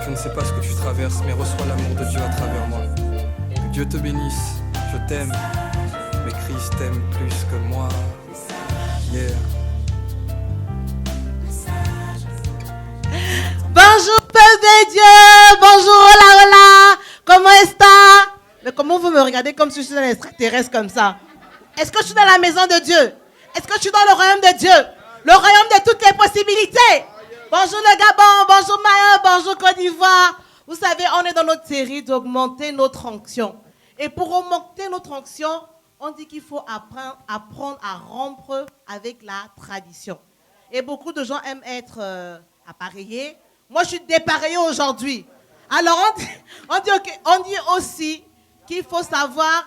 Je ne sais pas ce que tu traverses, mais reçois l'amour de Dieu à travers moi. Que Dieu te bénisse, je t'aime, mais Christ t'aime plus que moi. Yeah. Bonjour peuple de Dieu, bonjour hola hola, comment est-ce? Mais comment vous me regardez comme si je suis un extraterrestre comme ça? Est-ce que je suis dans la maison de Dieu? Est-ce que je suis dans le royaume de Dieu? Le royaume de toutes les possibilités. Bonjour le Gabon, bonjour Mayotte, bonjour Côte d'Ivoire. Vous savez, on est dans notre série d'augmenter notre onction. Et pour augmenter notre onction, on dit qu'il faut apprendre à rompre avec la tradition. Et beaucoup de gens aiment être appareillés. Moi, je suis dépareillée aujourd'hui. Alors, on dit aussi qu'il faut savoir,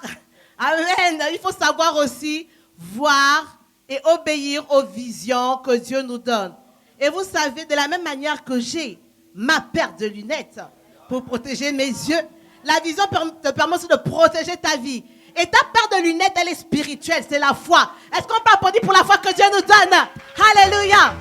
amen, il faut savoir aussi voir et obéir aux visions que Dieu nous donne. Et vous savez, de la même manière que j'ai ma paire de lunettes pour protéger mes yeux, la vision te permet aussi de protéger ta vie. Et ta paire de lunettes, elle est spirituelle, c'est la foi. Est-ce qu'on peut applaudir pour la foi que Dieu nous donne? Alléluia!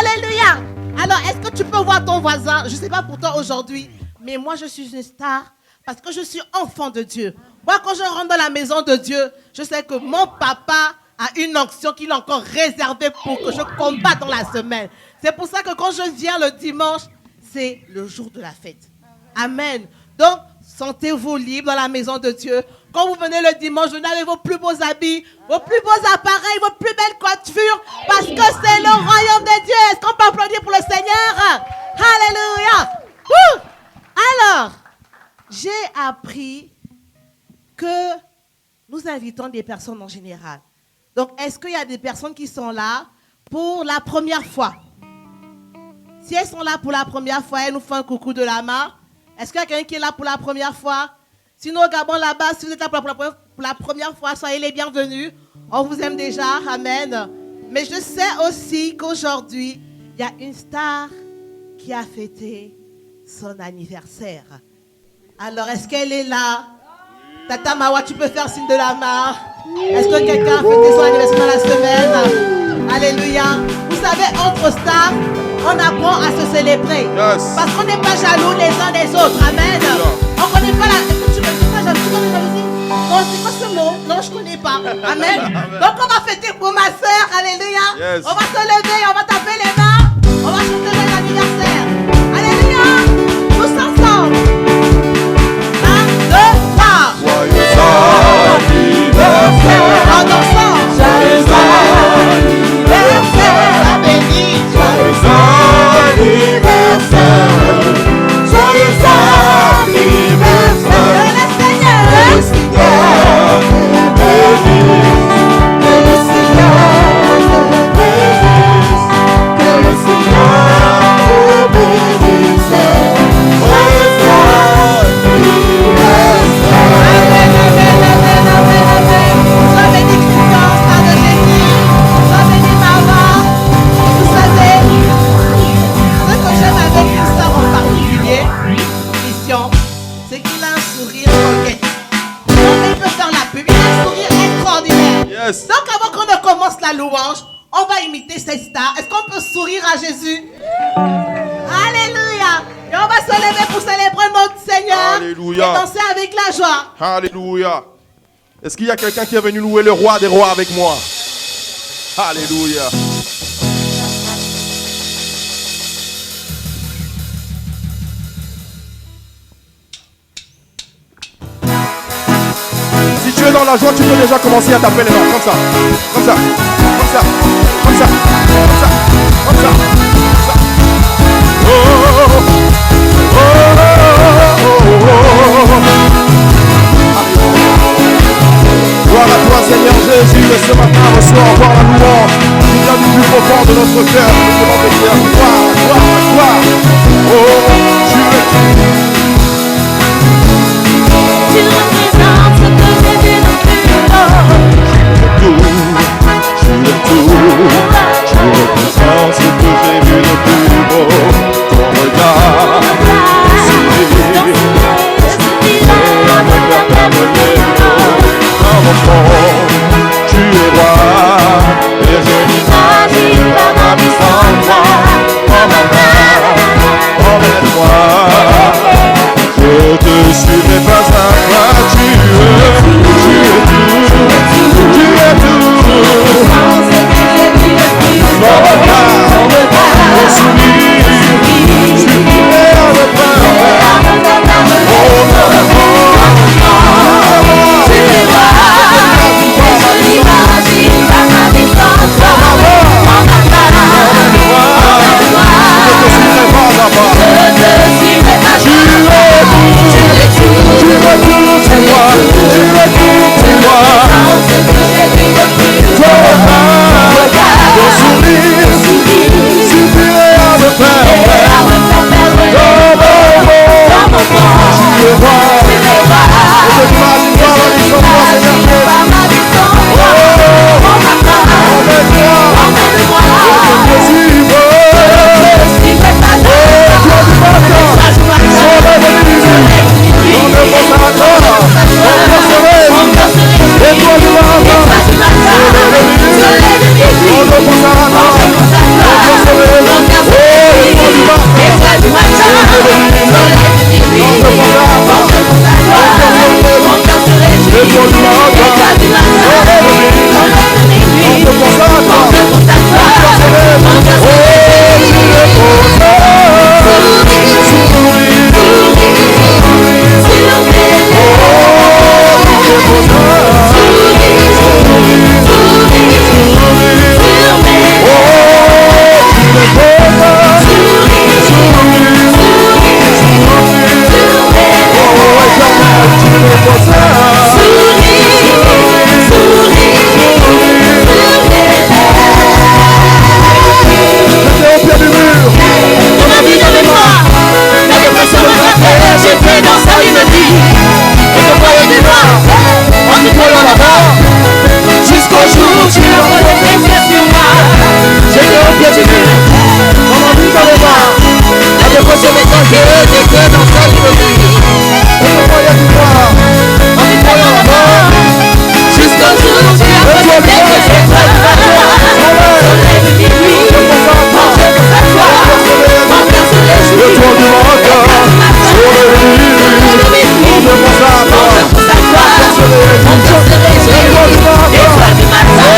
Alléluia! Alors, est-ce que tu peux voir ton voisin? Je ne sais pas pour toi aujourd'hui, mais moi, je suis une star parce que je suis enfant de Dieu. Moi, quand je rentre dans la maison de Dieu, je sais que mon papa a une onction qu'il a encore réservée pour que je combatte dans la semaine. C'est pour ça que quand je viens le dimanche, c'est le jour de la fête. Amen. Donc, sentez-vous libre dans la maison de Dieu. Quand vous venez le dimanche, venez avec vos plus beaux habits, vos plus beaux appareils, vos plus belles coiffures, parce que c'est le royaume de Dieu. Est-ce qu'on peut applaudir pour le Seigneur? Alléluia. Alors, j'ai appris que nous invitons des personnes en général. Donc, est-ce qu'il y a des personnes qui sont là pour la première fois? Si elles sont là pour la première fois, elles nous font un coucou de la main. Est-ce qu'il y a quelqu'un qui est là pour la première fois? Sinon, au Gabon, là-bas, si vous êtes là pour la première fois, soyez les bienvenus. On vous aime déjà. Amen. Mais je sais aussi qu'aujourd'hui, il y a une star qui a fêté son anniversaire. Alors, est-ce qu'elle est là? Tata Mawa, tu peux faire signe de la main. Est-ce que quelqu'un a fêté son anniversaire dans la semaine? Alléluia. Vous savez, entre stars, on apprend à se célébrer. Yes. Parce qu'on n'est pas jaloux les uns des autres. Amen. On ne connaît pas la... Tu connais la jalousie? Non, c'est quoi ce mot? Non, je ne connais pas. Amen. Donc, on va fêter pour ma soeur. Alléluia. Yes. On va se lever, on va taper les mains. On va chanter les anniversaires. Alléluia. Tous ensemble. 1, 2, 3. Joyeux anniversaire. En dansant. Joyeux anniversaire. Béni. Joyeux anniversaire. Joyeux anniversaire. Le Seigneur. Que le Seigneur te bénisse. Que le Seigneur te bénisse. Joyeux anniversaire. Amen, amen, amen, amen, amen. Sois béni Christian, Star de Jésus. Sois béni Maman. Vous savez, ce que j'aime avec Christian en particulier, Christian, c'est qu'il a un sourire coquet. Donc il peut faire la pub, il a un sourire extraordinaire. Yes. Donc avant qu'on ne commence la louange, on va imiter cette star. Est-ce qu'on peut sourire à Jésus? Alléluia. Et on va se lever pour célébrer notre Seigneur. Alléluia. Et danser avec la joie. Alléluia. Est-ce qu'il y a quelqu'un qui est venu louer le roi des rois avec moi? Alléluia. Si tu es dans la joie, tu peux déjà commencer à taper les mains. Comme ça. Comme ça. Comme ça. Comme ça. Comme ça. Comme ça. Comme ça. Oh, oh, oh, oh, oh, oh, oh. Gloire à toi Seigneur Jésus, et ce matin reçois encore la louange qui vient du plus profond de notre cœur. Nous voulons te dire gloire, gloire, gloire. Oh, tu représentes ce que j'ai vu dans es tout, tu représentes ce que j'ai j'étais dans cette vie. Je me voyais du noir, en me voyant mort. Jusqu'au jour où tu as posé que j'ai peur. Soleil de minuit, mon Dieu que ça soit. Mon cœur sur les joues, Le toit du matin, sur les nuits, mon Dieu pour ça mon cœur pour s'asseoir. Mon cœur se réjouit. Étoile du matin,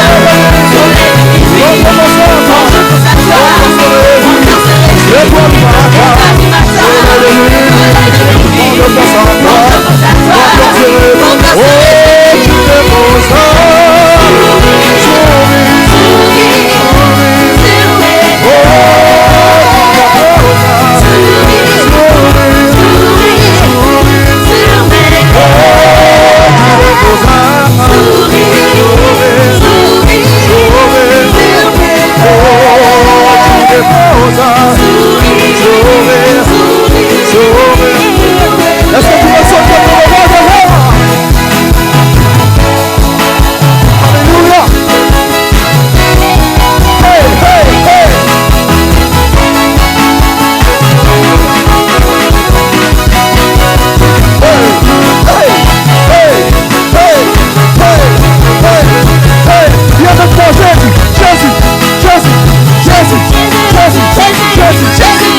soleil de minuit, mon Dieu pour s'asseoir. Mon cœur se réjouit. l'étoile du matin, Étoile du matin, soleil de minuit, mon Dieu pour s'asseoir. Mon cœur se réjouit. tu déposes est-ce que tu veux sortir de la voix de roi? Alléluia. Hey, hey, hey. Viens de toi, Jésus, Jésus, Jésus, Jésus, Jésus, Jésus, Jésus,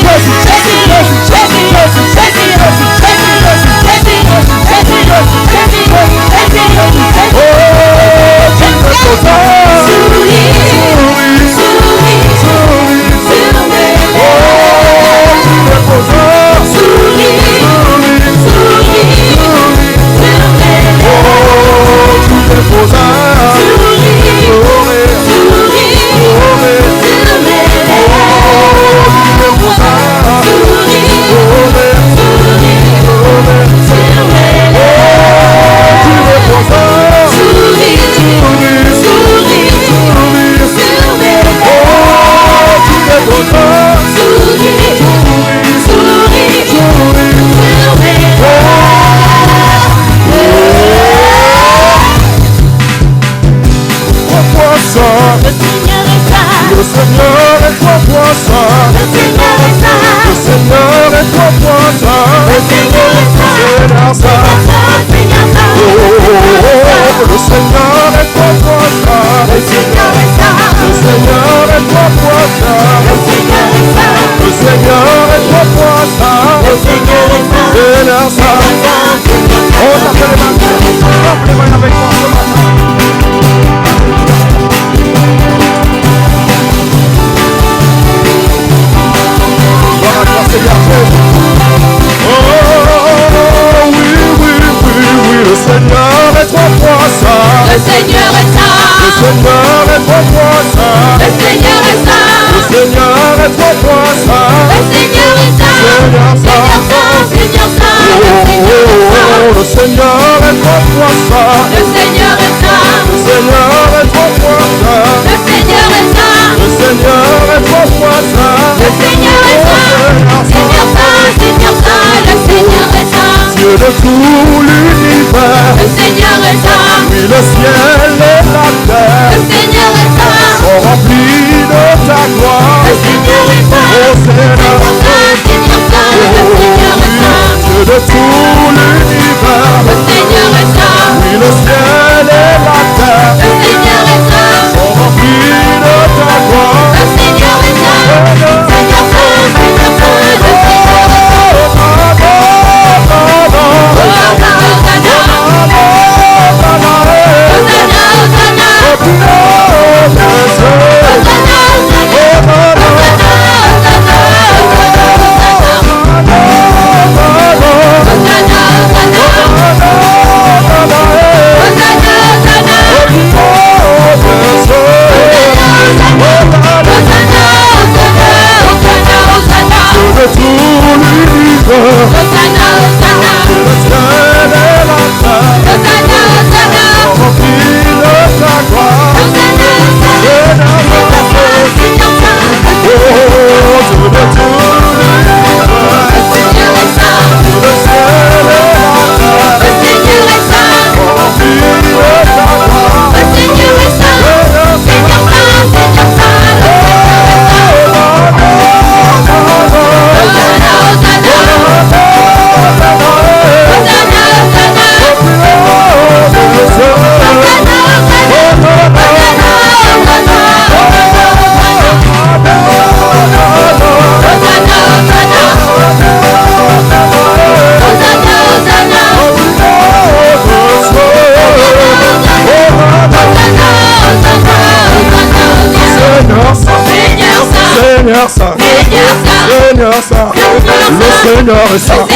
Seigneur est saint,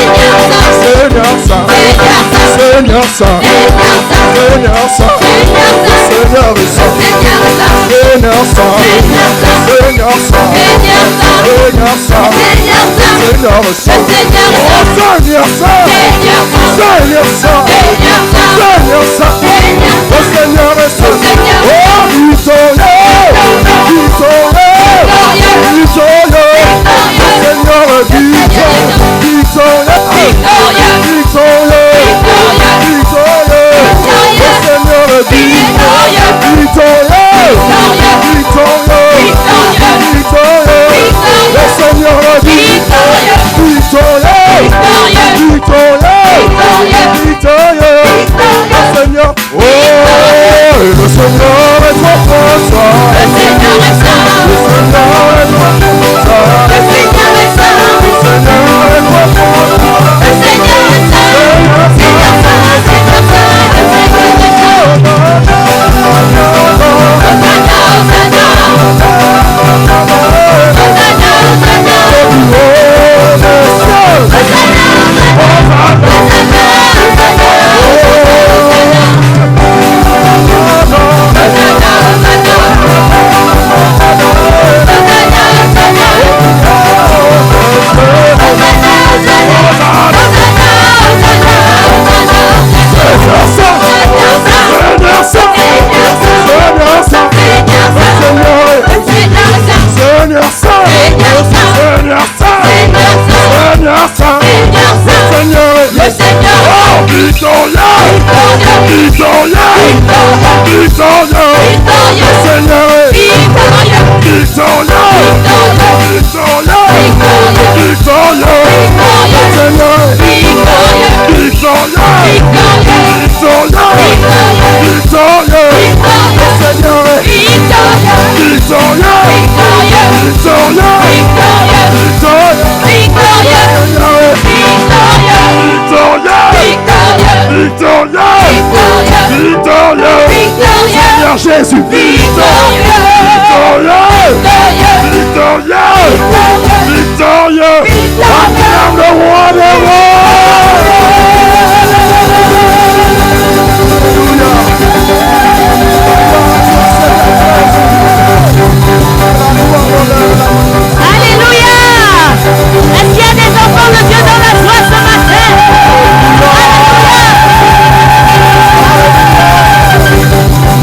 Seigneur saint, Seigneur saint, Seigneur saint, Seigneur est saint, Seigneur saint, Seigneur saint, Seigneur saint, Seigneur est saint, oh Seigneur saint, Seigneur saint, Seigneur saint, oh Seigneur est saint, oh victorieux, victorieux, victorieux, Seigneur est victorieux, victorieux, victorieux, victorieux, oh Seigneur est victorieux, victorieux, victorieux, le Seigneur est victorieux, victorieux, victorieux, le Seigneur, oh, le Seigneur est trop puissant, le Seigneur est saint, le Seigneur est trop puissant, le Seigneur est saint, le Seigneur est trop puissant, le Seigneur est saint, Seigneur saint, Seigneur saint, le Seigneur est saint, Jésus, victorieux, victorieux, victorieux, acclame le roi des rois. Alléluia. Est-ce qu'il y a des enfants de Dieu dans la joie ce matin?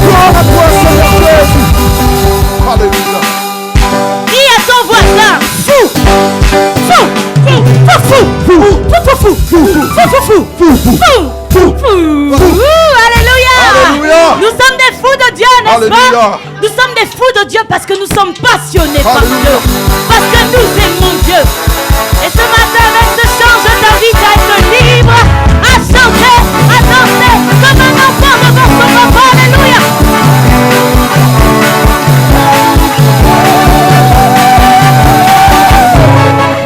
Gloire à toi, Seigneur Jésus. Alléluia. Dis à ton voisin, fou, fou, fou, fou, fou, fou, fou, fou. Alléluia. Nous sommes des fous de Dieu, n'est-ce pas? Nous sommes des fous de Dieu parce que nous sommes passionnés par Dieu, parce que nous aimons Dieu. Et ce matin, avec ce chant, je t'invite à être libre, à chanter, à danser comme un enfant devant son papa. Alléluia.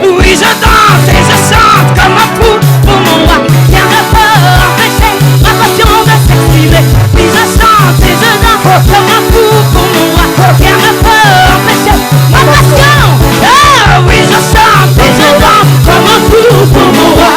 Oui, je danse et je chante comme un fou pour mon roi. Rien ne peut empêcher ma passion de s'exprimer. Oui, je chante et je danse comme un fou pour mon roi. Rien ne peut empêcher ma passion. Ah oui, je chante et je danse comme un fou pour mon roi.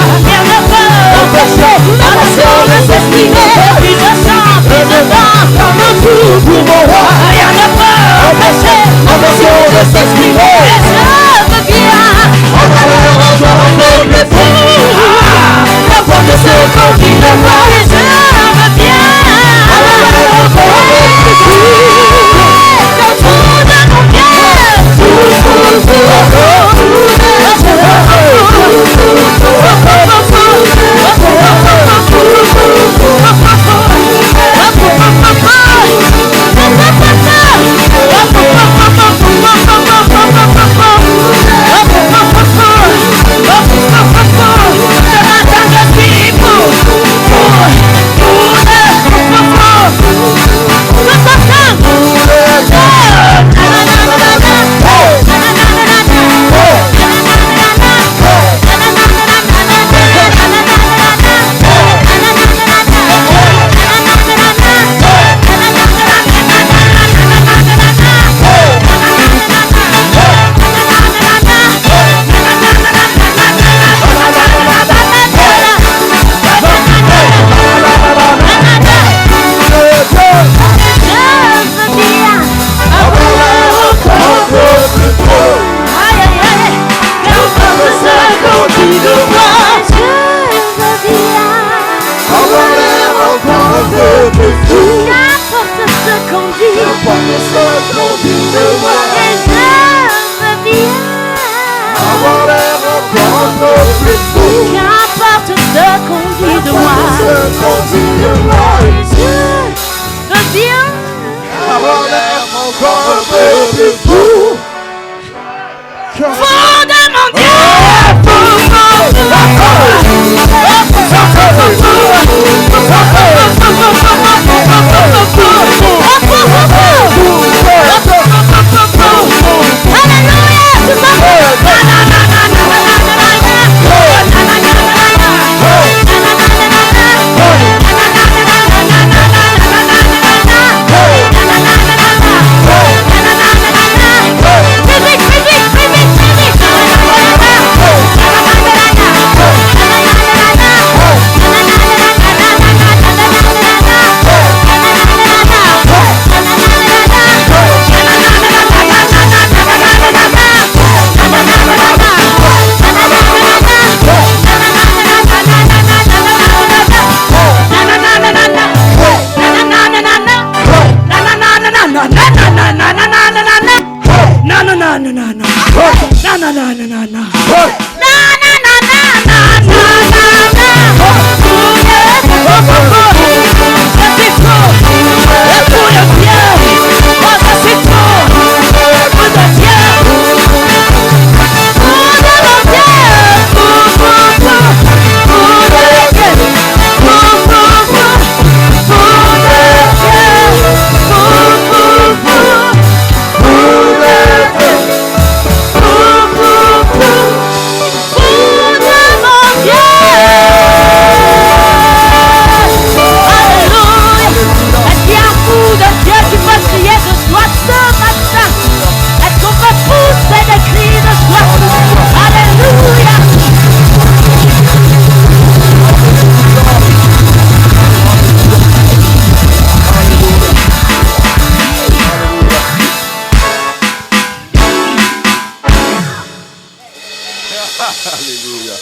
Alléluia.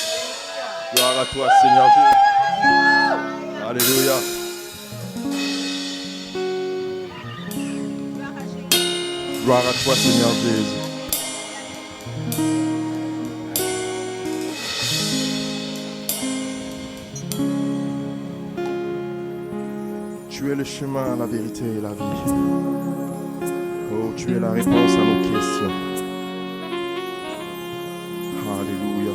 Gloire à toi, Seigneur Jésus. Alléluia. Gloire à toi, Seigneur Jésus. Tu es le chemin, la vérité et la vie. Oh, tu es la réponse à nos questions. Alléluia.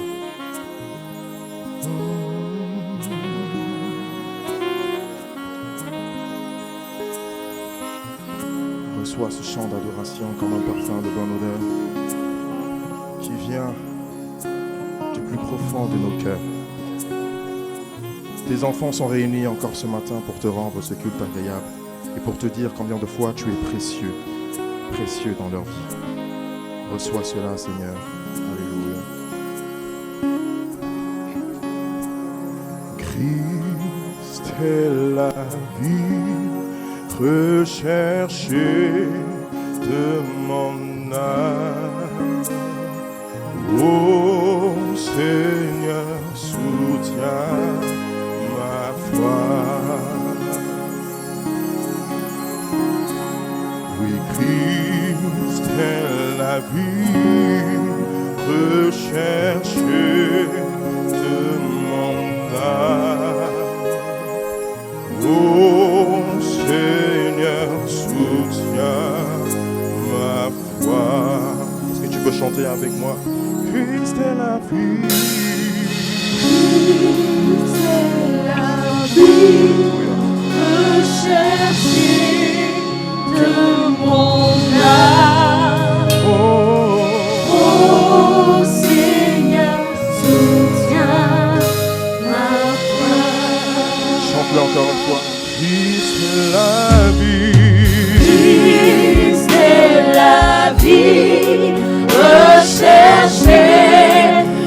Reçois ce chant d'adoration comme un parfum de bonne odeur qui vient du plus profond de nos cœurs. Tes enfants sont réunis encore ce matin pour te rendre ce culte agréable et pour te dire combien de fois tu es précieux, précieux dans leur vie. Reçois cela, Seigneur. Alléluia. Christ est la vie recherchée de mon âme. Oh Seigneur, soutiens ma foi. Oui, Christ est la vie recherchée de mon âme. Oh Seigneur, soutiens ma foi. Est-ce que tu peux chanter avec moi? Christ est la vie. Christ est la vie recherchée de mon âme. Oh Seigneur, soutiens ma foi. Chante-le encore une fois. Christ est la vie. Christ est la vie recherchée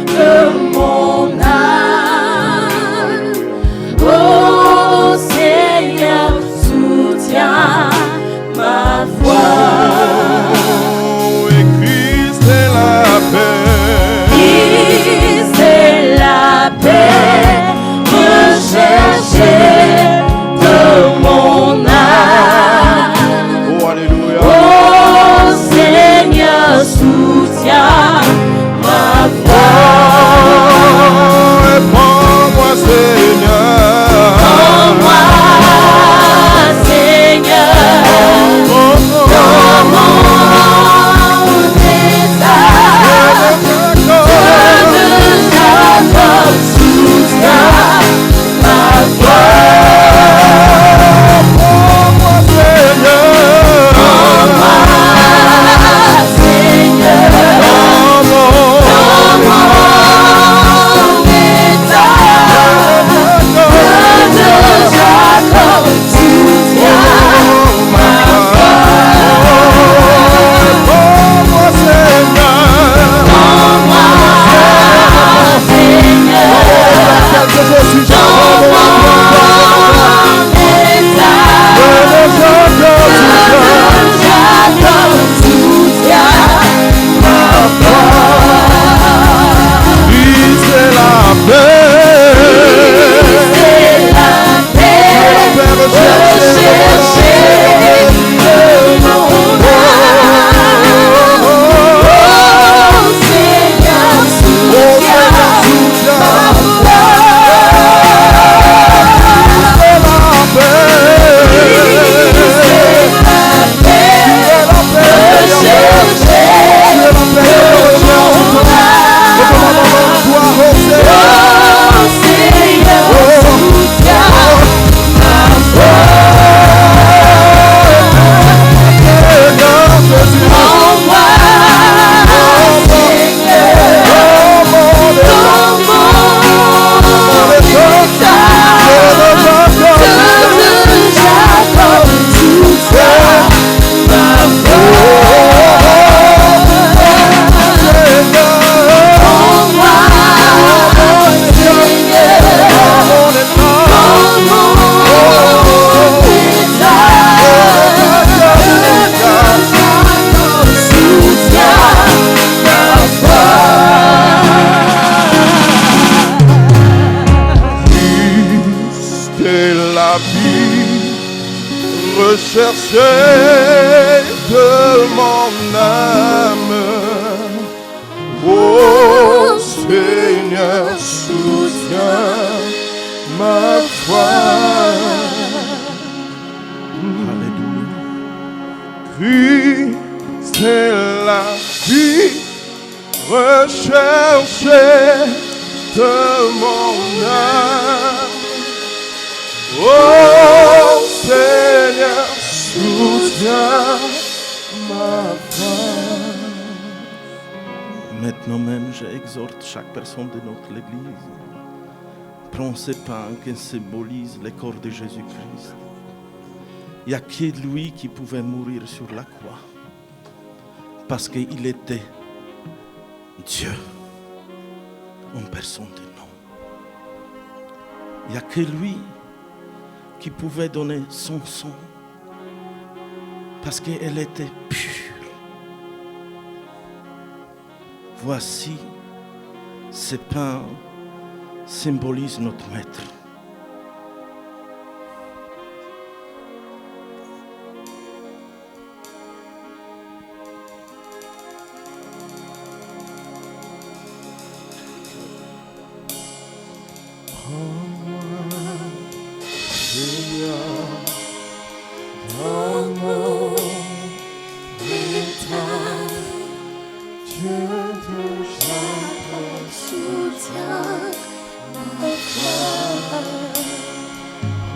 de mon âme. Oh Seigneur, soutiens ma foi. Oh, et Christ est la paix. Christ est la paix recherchée de mon âme. recherché de mon âme. Oh Seigneur, soutiens ma foi. Alléluia. Christ est la vie recherchée de mon âme. Oh Seigneur, soutiens ma foi. Maintenant même, j'exhorte chaque personne de notre Église. Prends ce pain qui symbolise le corps de Jésus-Christ. Il n'y a que lui qui pouvait mourir sur la croix. Parce qu'il était Dieu en personne de nous. Il n'y a que lui qui pouvait donner son sang. Parce qu'elle était pure. Voici, ce pain symbolise notre Maître.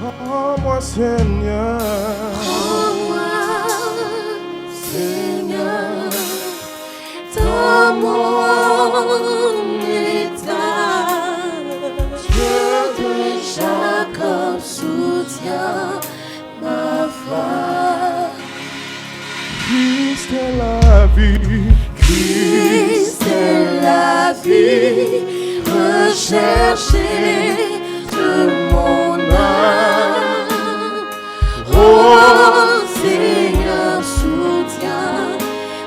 Prends-moi, Seigneur. Prends-moi, Seigneur, dans mon état. Dieu de Jacob soutient ma foi. Christ est la vie. Christ est la vie recherchée de mon âme. Oh Seigneur, soutiens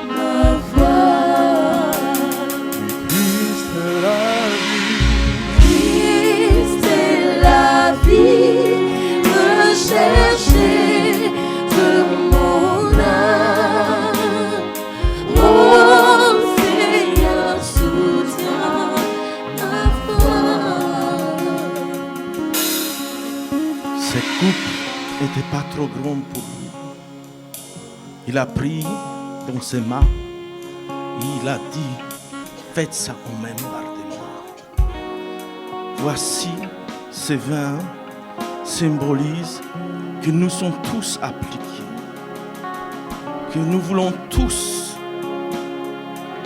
ma voix. Christ est la vie. Christ est la vie recherchée de mon âme. Oh Seigneur, soutiens ma foi. Cette coupe n'était pas trop grande pour lui. Il a pris dans ses mains et il a dit, faites ça en mémoire de moi. Voici, ce vin symbolise que nous sommes tous appliqués, que nous voulons tous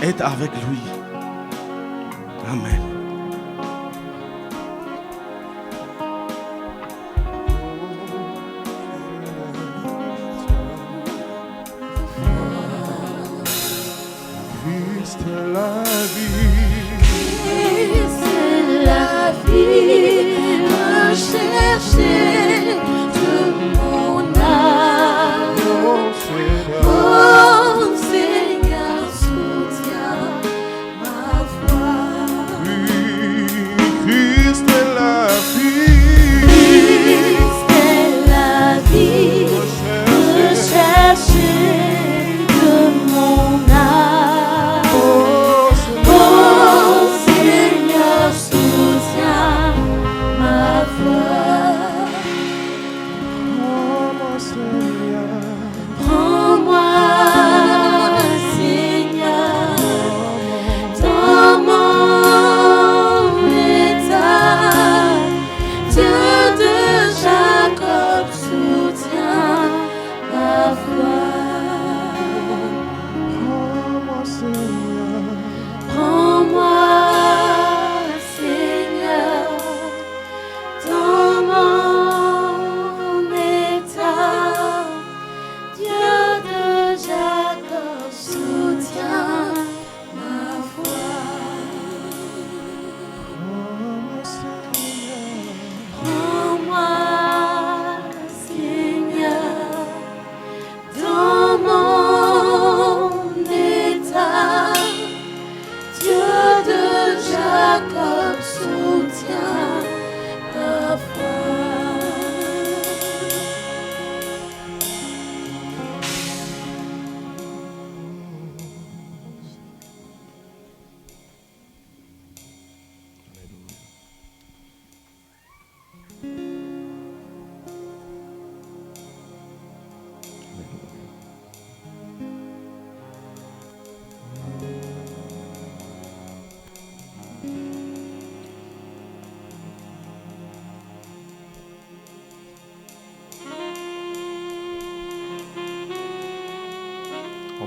être avec lui. Amen. Christ est la vie. Christ est la vie recherchée de mon âme. Oh Seigneur, soutiens ma foi. Christ est la vie. Christ est la vie recherchée de mon âme. Oh Seigneur, soutiens ma voix.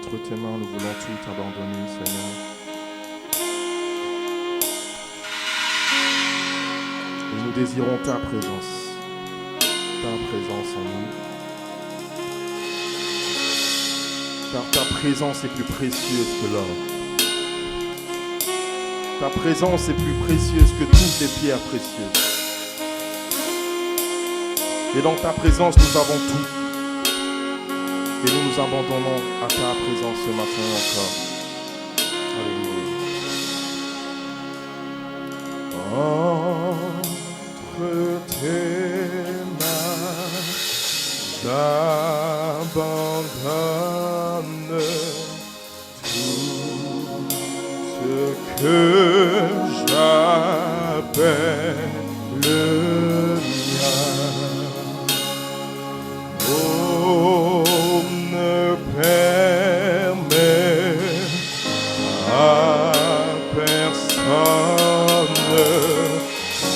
Entre tes mains, nous voulons tout abandonner, Seigneur. Et nous désirons ta présence en nous. Car ta présence est plus précieuse que l'or. Ta présence est plus précieuse que toutes les pierres précieuses. Et dans ta présence, nous avons tout. Et nous nous abandonnons à ta présence ce matin encore. Alléluia. Entre tes mains, j'abandonne tout ce que j'appelle le mien. Oh, ne permets à personne,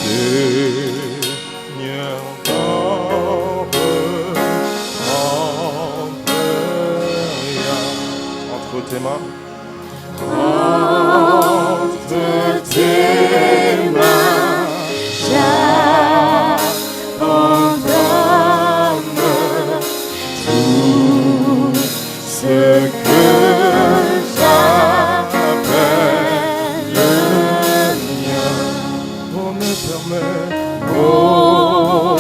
Seigneur, d'en entre tes mains. Entre tes mains, j'abandonne tout ce que j'appelle le mien. On me permet, on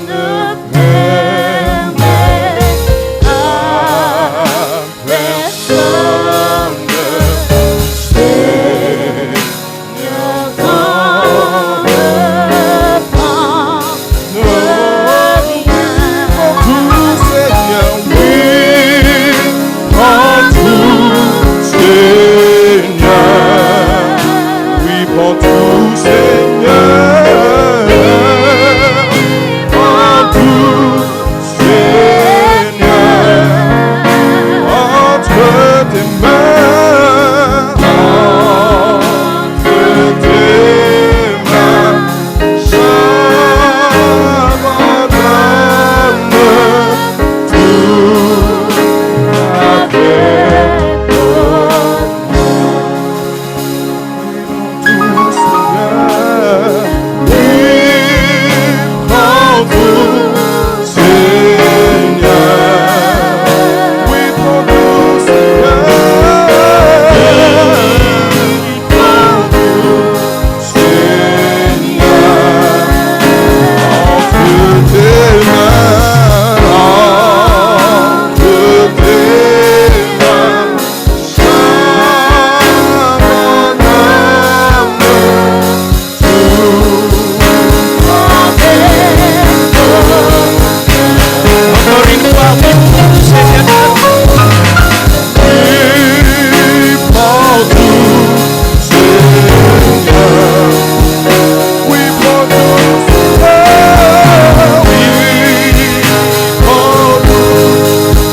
ne permet à personne, Seigneur, dans le prendre rien. Tout, Seigneur, oui, prends tout, Seigneur, oui, prends tout, Seigneur, prends tout, Seigneur, entre tes mains, entre tes mains, j'abandonne tout avec toi. Tout, Seigneur, oui, prends tout, Seigneur, oui, prends tout, Seigneur, oui, prends tout, Seigneur, entre tes mains, encore une fois, oui, Seigneur, oui, prends tout, Seigneur, oui, prends tout, Seigneur, oui, prends tout,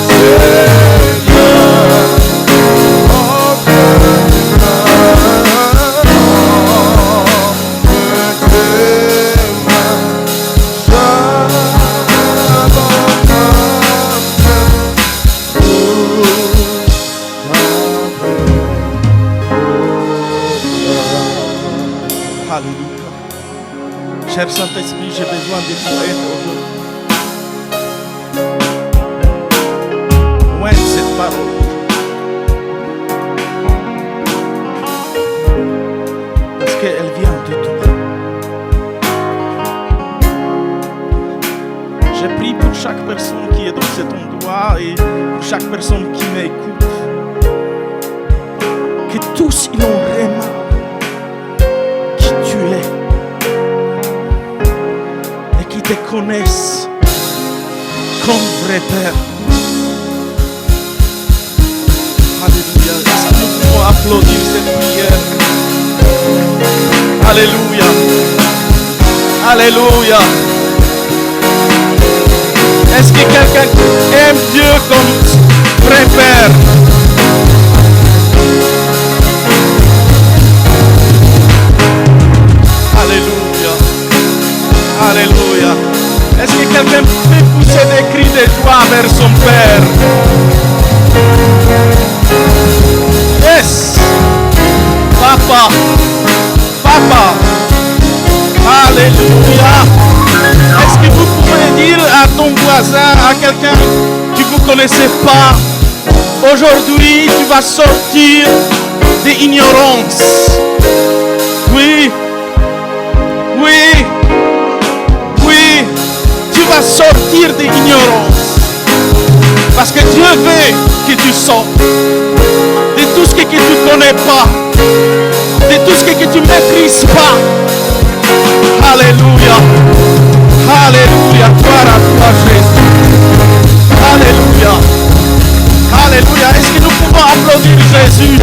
Seigneur, entre tes Alléluia. Cher Saint-Esprit, j'ai besoin de ton aide aujourd'hui. Loin de cette parole. Parce qu'elle vient de toi. Je prie pour chaque personne qui est dans cet endroit et pour chaque personne qui m'écoute. Que tous ils ont remarqué qui tu es et qui te connaissent comme vrai Père. Alléluia. Est-ce que nous pouvons applaudir cette prière? Alléluia. Alléluia. Est-ce que quelqu'un aime Dieu comme vrai Père? Alléluia. Alléluia. Est-ce que quelqu'un peut pousser des cris de joie vers son Père? Yes. Papa. Papa. Alléluia. Est-ce que vous pouvez dire à ton voisin, à quelqu'un que vous ne connaissez pas, aujourd'hui tu vas sortir de l'ignorance. Oui. Oui. Oui. Tu vas sortir de l'ignorance. Parce que Dieu veut que tu sortes de tout ce que tu ne connais pas, de tout ce que tu ne maîtrises pas. Alléluia. Alléluia. Gloire à toi, Jésus. Alléluia. Alléluia. Est-ce que nous pouvons applaudir Jésus?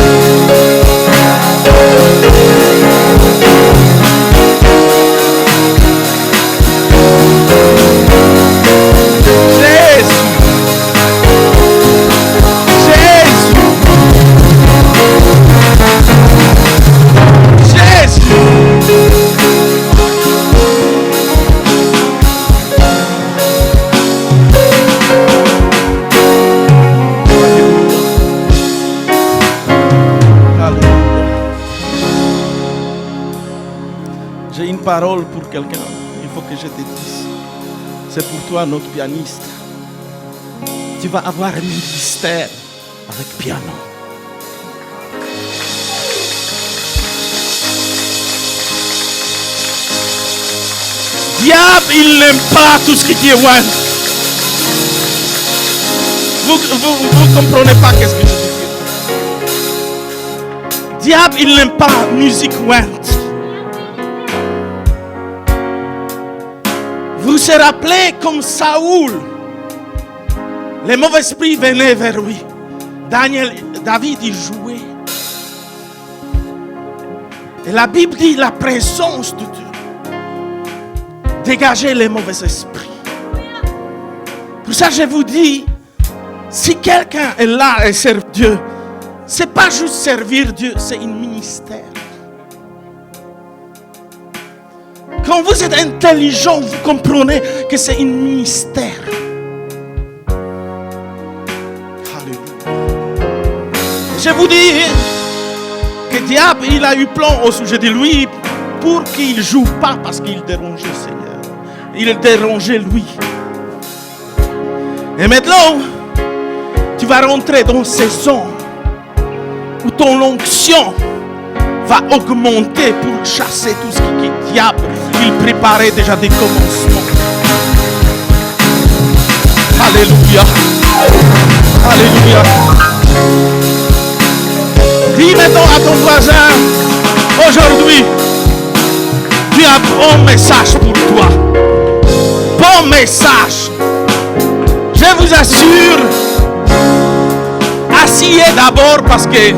Parole pour quelqu'un, il faut que je te dise. C'est pour toi, notre pianiste. Tu vas avoir un ministère avec piano. Diable, il n'aime pas tout ce qui est one. Vous comprenez pas qu'est-ce que je veux dire. Diable, il n'aime pas musique one. Vous vous rappelez comme Saoul, les mauvais esprits venaient vers lui. David, il jouait. Et la Bible dit la présence de Dieu dégageait les mauvais esprits. Pour ça, je vous dis, si quelqu'un est là et sert Dieu, ce n'est pas juste servir Dieu, c'est un ministère. Quand vous êtes intelligent, vous comprenez que c'est un ministère. Alléluia. Je vous dis que le diable, il a eu plan au sujet de lui pour qu'il ne joue pas parce qu'il dérangeait le Seigneur. Il dérangeait lui. Et maintenant, tu vas rentrer dans une saison où ton onction va augmenter pour chasser tout ce qui est diable. Il préparait déjà des commencements. Alléluia. Alléluia. Dis maintenant à ton voisin, aujourd'hui, tu as un bon message pour toi. Bon message. Je vous assure, asseyez d'abord parce que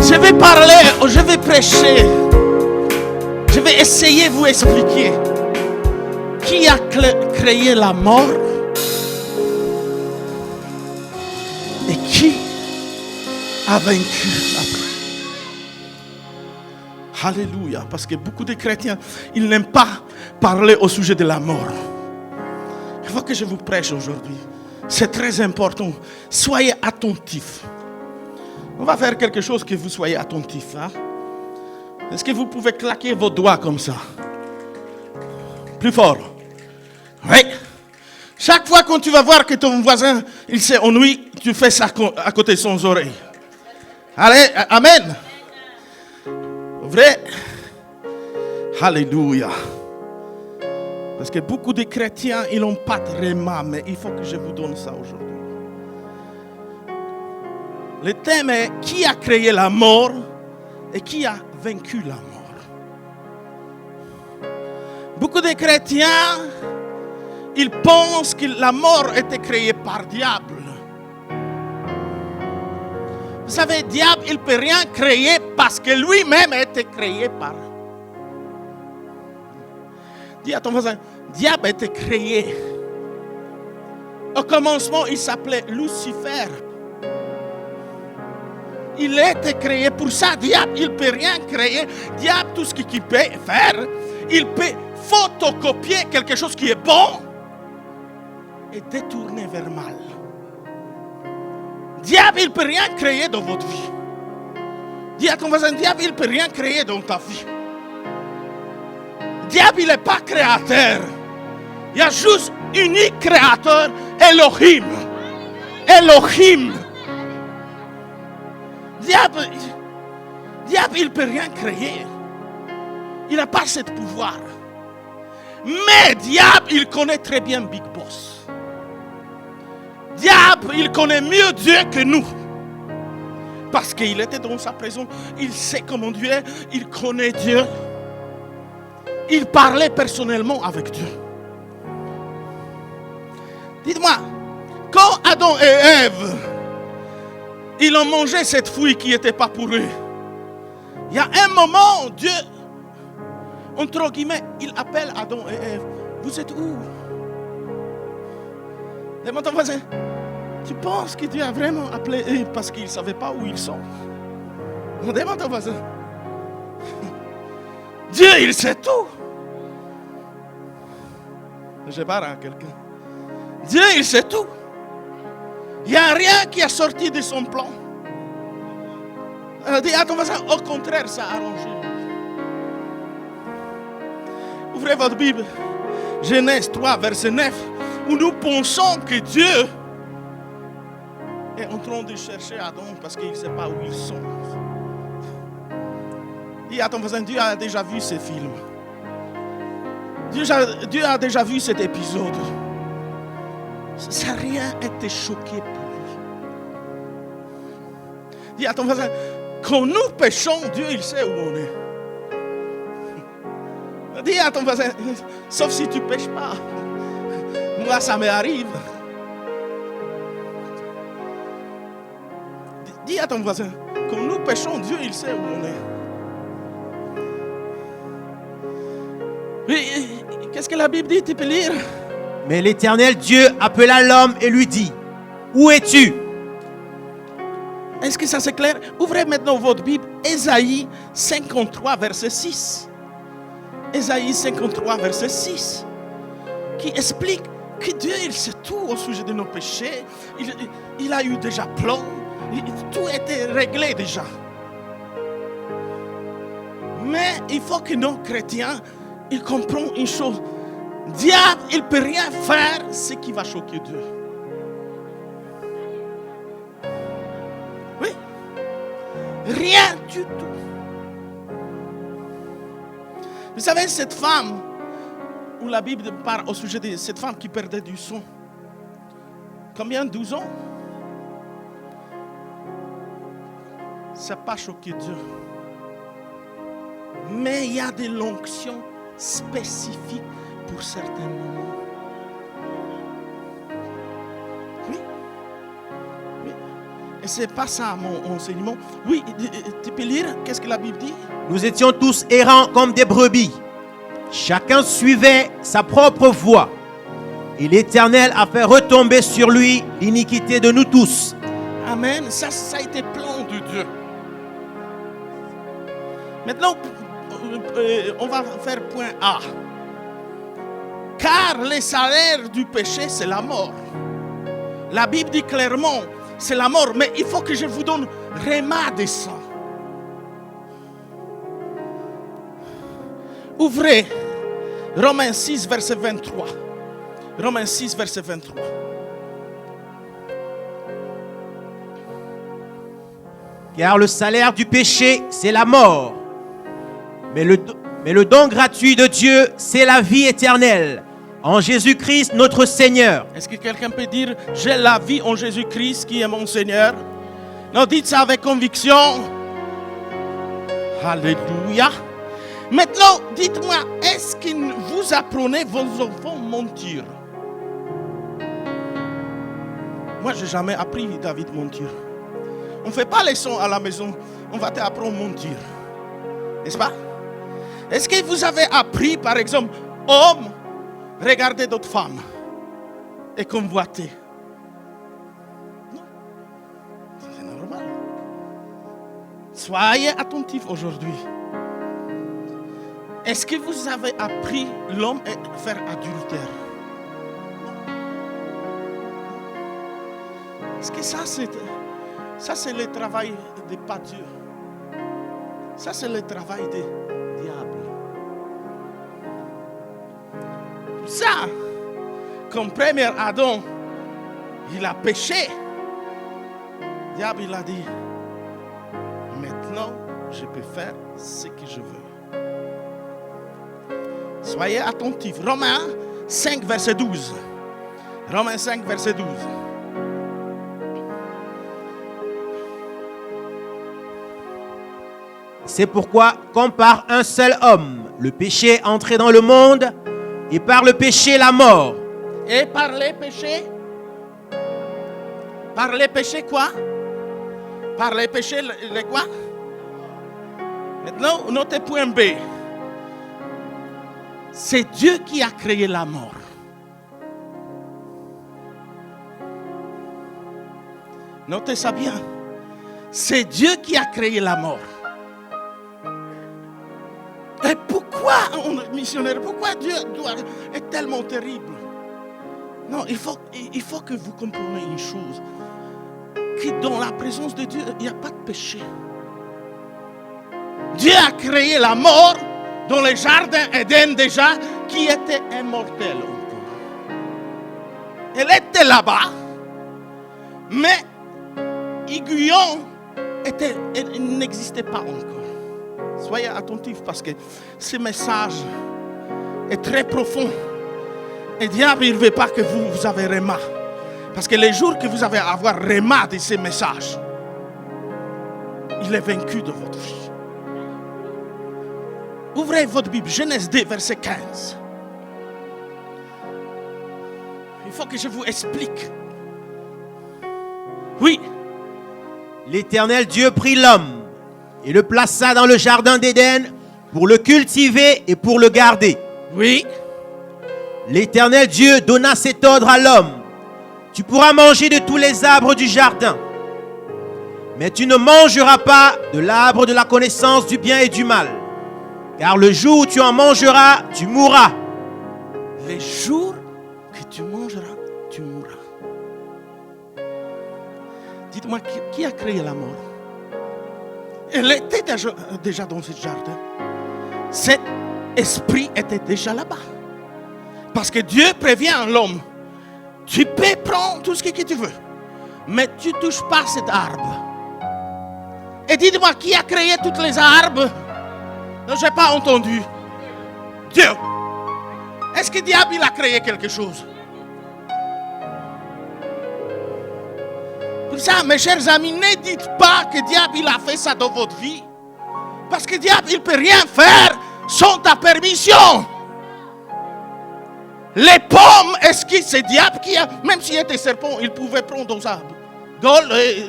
je vais parler, je vais prêcher. Je vais essayer de vous expliquer qui a créé la mort et qui a vaincu la mort. Alléluia. Parce que beaucoup de chrétiens, ils n'aiment pas parler au sujet de la mort. Il faut que je vous prêche aujourd'hui. C'est très important. Soyez attentifs. On va faire quelque chose que vous soyez attentifs. Hein? Est-ce que vous pouvez claquer vos doigts comme ça? Plus fort. Oui. Chaque fois que tu vas voir que ton voisin il s'ennuie, tu fais ça à côté de son oreille. Allez, amen. Vrai? Alléluia. Parce que beaucoup de chrétiens, ils n'ont pas de réma, mais il faut que je vous donne ça aujourd'hui. Le thème est qui a créé la mort et qui a vaincu la mort. Beaucoup de chrétiens, ils pensent que la mort était créée par le diable. Vous savez, le diable, il ne peut rien créer parce que lui-même a été créé par. Dis à ton voisin, le diable a été créé. Au commencement, il s'appelait Lucifer. Il a été créé pour ça. Diable, il ne peut rien créer. Diable, tout ce qu'il peut faire, il peut photocopier quelque chose qui est bon et détourner vers mal. Diable, il ne peut rien créer dans votre vie. Dis à ton voisin, diable, il ne peut rien créer dans ta vie. Diable, il n'est pas créateur. Il y a juste unique créateur, Elohim. Elohim. Diable, il ne peut rien créer. Il n'a pas ce pouvoir. Mais diable, il connaît très bien Big Boss. Diable, il connaît mieux Dieu que nous. Parce qu'il était dans sa présence. Il sait comment Dieu est. Il connaît Dieu. Il parlait personnellement avec Dieu. Dites-moi, quand Adam et Ève, ils ont mangé cette fruit qui n'était pas pour eux, il y a un moment, Dieu, entre guillemets, il appelle Adam et Ève. Vous êtes où? Demande ton voisin. Tu penses que Dieu a vraiment appelé eux parce qu'ils ne savaient pas où ils sont? Demande ton voisin. Dieu, il sait tout. Je parle à quelqu'un. Dieu, il sait tout. Il n'y a rien qui a sorti de son plan. Dis à ton voisin, au contraire, ça a arrangé. Ouvrez votre Bible. Genèse 3, verset 9. Où nous pensons que Dieu est en train de chercher Adam parce qu'il ne sait pas où ils sont. Dis à ton voisin, Dieu a déjà vu ce film. Dieu a déjà vu cet épisode. Ça n'a rien été choqué pour lui. Dis à ton voisin, quand nous péchons, Dieu il sait où on est. Dis à ton voisin, sauf si tu ne pêches pas. Moi, ça m'arrive. Dis à ton voisin, quand nous péchons, Dieu il sait où on est. Oui, qu'est-ce que la Bible dit? Tu peux lire? Mais l'Éternel Dieu appela l'homme et lui dit, où es-tu? Est-ce que ça c'est clair? Ouvrez maintenant votre Bible, Ésaïe 53, verset 6. Ésaïe 53, verset 6. Qui explique que Dieu il sait tout au sujet de nos péchés. Il a eu déjà plan. Tout était réglé déjà. Mais il faut que nos chrétiens ils comprennent une chose. Diable, il ne peut rien faire ce qui va choquer Dieu. Oui. Rien du tout. Vous savez, cette femme, où la Bible parle au sujet de cette femme qui perdait du sang. Combien? 12 ans? Ça n'a pas choqué Dieu. Mais il y a des onctions spécifiques pour certains moments. Oui. Oui. Et ce n'est pas ça mon enseignement. Oui, tu peux lire, qu'est-ce que la Bible dit? Nous étions tous errants comme des brebis. Chacun suivait sa propre voie. Et l'Éternel a fait retomber sur lui l'iniquité de nous tous. Amen. Ça a été plan de Dieu. Maintenant, on va faire point A. Car le salaire du péché, c'est la mort. La Bible dit clairement, c'est la mort. Mais il faut que je vous donne réma de ça. Ouvrez Romains 6, verset 23. Romains 6, verset 23. Car le salaire du péché, c'est la mort. Mais le don gratuit de Dieu, c'est la vie éternelle. En Jésus-Christ, notre Seigneur. Est-ce que quelqu'un peut dire, j'ai la vie en Jésus-Christ qui est mon Seigneur? Non, dites ça avec conviction. Alléluia. Maintenant, dites-moi, est-ce que vous apprenez vos enfants à mentir? Moi, je n'ai jamais appris David mentir. On ne fait pas les sons à la maison. On va t'apprendre à mentir. N'est-ce pas? Est-ce que vous avez appris, par exemple, homme, regarder d'autres femmes et convoiter? Non. C'est normal. Soyez attentifs aujourd'hui. Est-ce que vous avez appris l'homme à faire adultère? Est-ce que ça c'est... Ça, c'est le travail de pas Dieu. Ça, c'est le travail du diable. Ça, comme premier Adam, il a péché. Le diable, il a dit, maintenant, je peux faire ce que je veux. Soyez attentifs. Romains 5, verset 12. Romains 5, verset 12. C'est pourquoi, comme par un seul homme, le péché est entré dans le monde, et par le péché, la mort. Et par les péchés? Par les péchés quoi? Par les péchés, les quoi? Maintenant, notez point B. C'est Dieu qui a créé la mort. Notez ça bien. C'est Dieu qui a créé la mort. Et pourquoi, missionnaire, pourquoi Dieu est tellement terrible? Non, il faut que vous compreniez une chose. Que dans la présence de Dieu, il n'y a pas de péché. Dieu a créé la mort dans le jardin Éden déjà, qui était immortel encore. Elle était là-bas, mais Aiguillon n'existait pas encore. Soyez attentifs parce que ce message est très profond. Et le diable, il ne veut pas que vous avez remarqué. Parce que les jours que vous avez avoir remarqué de ces messages, il est vaincu de votre vie. Ouvrez votre Bible, Genèse 2, verset 15. Il faut que je vous explique. Oui. L'Éternel Dieu prit l'homme et le plaça dans le jardin d'Éden pour le cultiver et pour le garder. Oui. L'Éternel Dieu donna cet ordre à l'homme. Tu pourras manger de tous les arbres du jardin, mais tu ne mangeras pas de l'arbre de la connaissance du bien et du mal, car le jour où tu en mangeras, tu mourras. Les jours que tu mangeras, tu mourras. Dites-moi, qui a créé la mort? Elle était déjà dans ce jardin. Cet esprit était déjà là-bas. Parce que Dieu prévient l'homme. Tu peux prendre tout ce que tu veux, mais tu ne touches pas cet arbre. Et dites-moi, qui a créé toutes les arbres? Non, je n'ai pas entendu. Dieu. Est-ce que le diable il a créé quelque chose? Pour ça, mes chers amis, ne dites pas que le diable il a fait ça dans votre vie. Parce que le diable, il ne peut rien faire sans ta permission. Les pommes, est-ce que c'est le diable qui a... Même s'il était serpent, il pouvait prendre dans sa gueule et...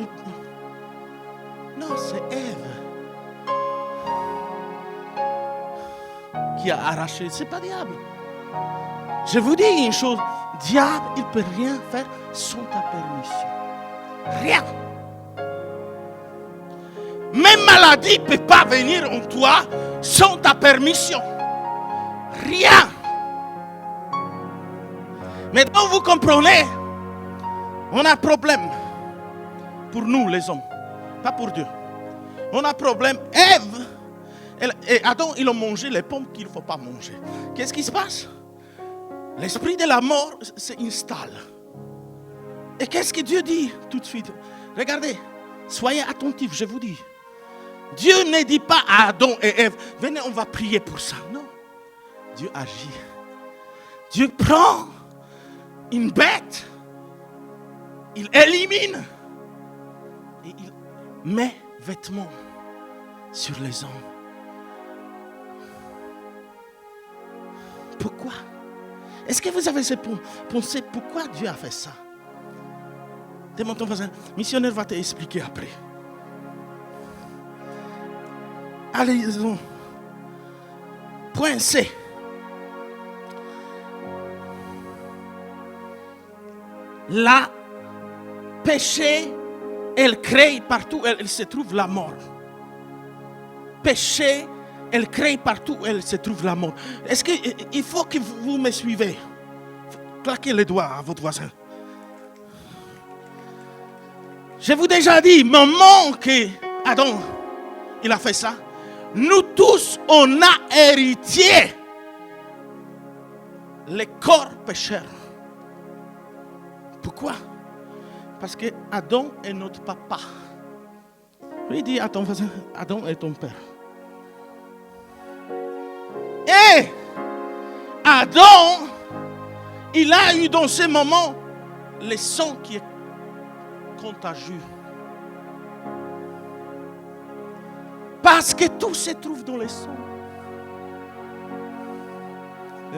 Non, c'est Ève qui a arraché. C'est pas le diable. Je vous dis une chose. Le diable, il ne peut rien faire sans ta permission. Rien. Même maladie ne peut pas venir en toi sans ta permission. Rien. Maintenant, vous comprenez, on a un problème pour nous les hommes, pas pour Dieu. On a un problème. Ève et Adam, ils ont mangé les pommes qu'il ne faut pas manger. Qu'est-ce qui se passe? L'esprit de la mort s'installe. Et qu'est-ce que Dieu dit tout de suite? Regardez, soyez attentifs, je vous dis. Dieu ne dit pas à Adam et Ève, venez, on va prier pour ça. Non, Dieu agit. Dieu prend une bête, il élimine et il met vêtements sur les hommes. Pourquoi? Est-ce que vous avez pensé pourquoi Dieu a fait ça? Demande ton voisin, missionnaire va t'expliquer après. Allez, point C. La péché, elle crée partout, elle se trouve la mort. Péché, elle crée partout, elle se trouve la mort. Est-ce qu'il faut que vous me suivez? Claquez les doigts à votre voisin. Je vous ai déjà dit, moment que Adam, il a fait ça, nous tous, on a hérité les corps pécheurs. Pourquoi? Parce que Adam est notre papa. Lui dit à ton voisin, Adam est ton père. Et Adam, il a eu dans ce moment le sang qui est contagieux. Parce que tout se trouve dans le sang.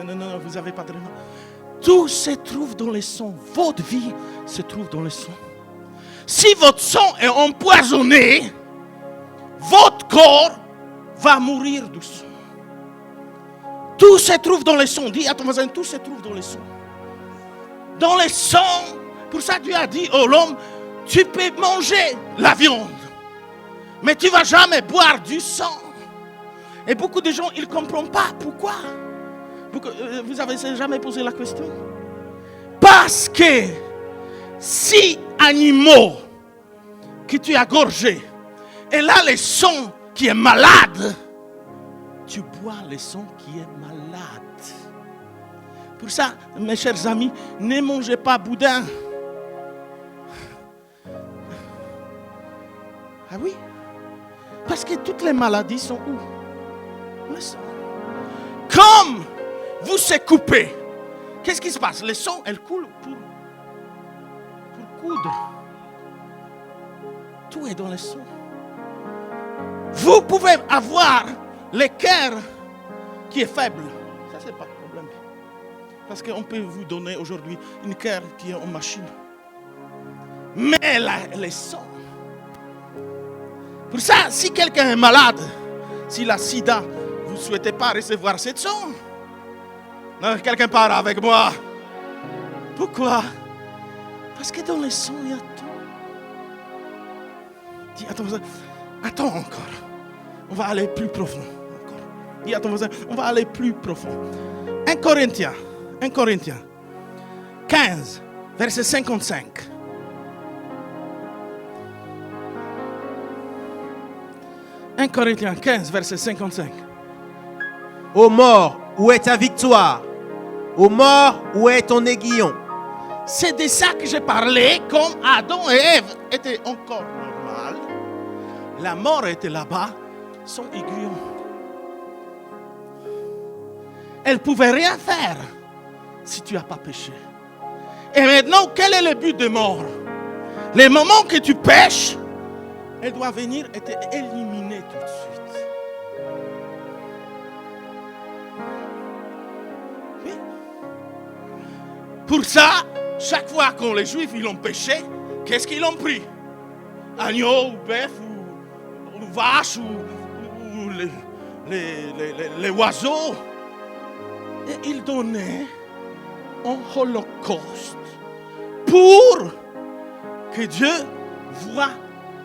Non, vous n'avez pas de raison. Tout se trouve dans le sang. Votre vie se trouve dans le sang. Si votre sang est empoisonné, votre corps va mourir du sang. Tout se trouve dans le sang. Dis à ton voisin, tout se trouve dans le sang. Dans le sang. Pour ça, Dieu a dit à l'homme, tu peux manger la viande, mais tu ne vas jamais boire du sang. Et beaucoup de gens, ils ne comprennent pas pourquoi. Vous avez jamais posé la question? Parce que si animaux que tu as gorgés, et là le sang qui est malade, tu bois le sang qui est malade. Pour ça, mes chers amis, ne mangez pas boudin. Ah oui? Parce que toutes les maladies sont où? Le sang. Comme vous se coupez, qu'est-ce qui se passe? Le sang, elle coule pour coudre. Tout est dans le sang. Vous pouvez avoir le cœur qui est faible. Ça, c'est pas de problème. Parce qu'on peut vous donner aujourd'hui une cœur qui est en machine. Mais le sang. Pour ça, si quelqu'un est malade, s'il a sida, vous ne souhaitez pas recevoir cette sang. Non, quelqu'un part avec moi. Pourquoi? Parce que dans le sang, il y a tout. Dis à ton voisin, attends encore. On va aller plus profond. Encore. Dis à ton voisin, on va aller plus profond. 1 Corinthiens 15, verset 55. 1 Corinthiens 15, verset 55. Ô mort, où est ta victoire? Ô mort, où est ton aiguillon? C'est de ça que j'ai parlé, comme Adam et Ève étaient encore normal. La mort était là-bas, son aiguillon. Elle ne pouvait rien faire si tu n'as pas péché. Et maintenant, quel est le but de mort? Les moments que tu pêches, elle doit venir et t'éliminer tout de suite. Oui. Pour ça, chaque fois que les Juifs ils ont péché, qu'est-ce qu'ils ont pris? Agneau ou bœuf ou vache ou les oiseaux. Et ils donnaient un holocauste pour que Dieu voie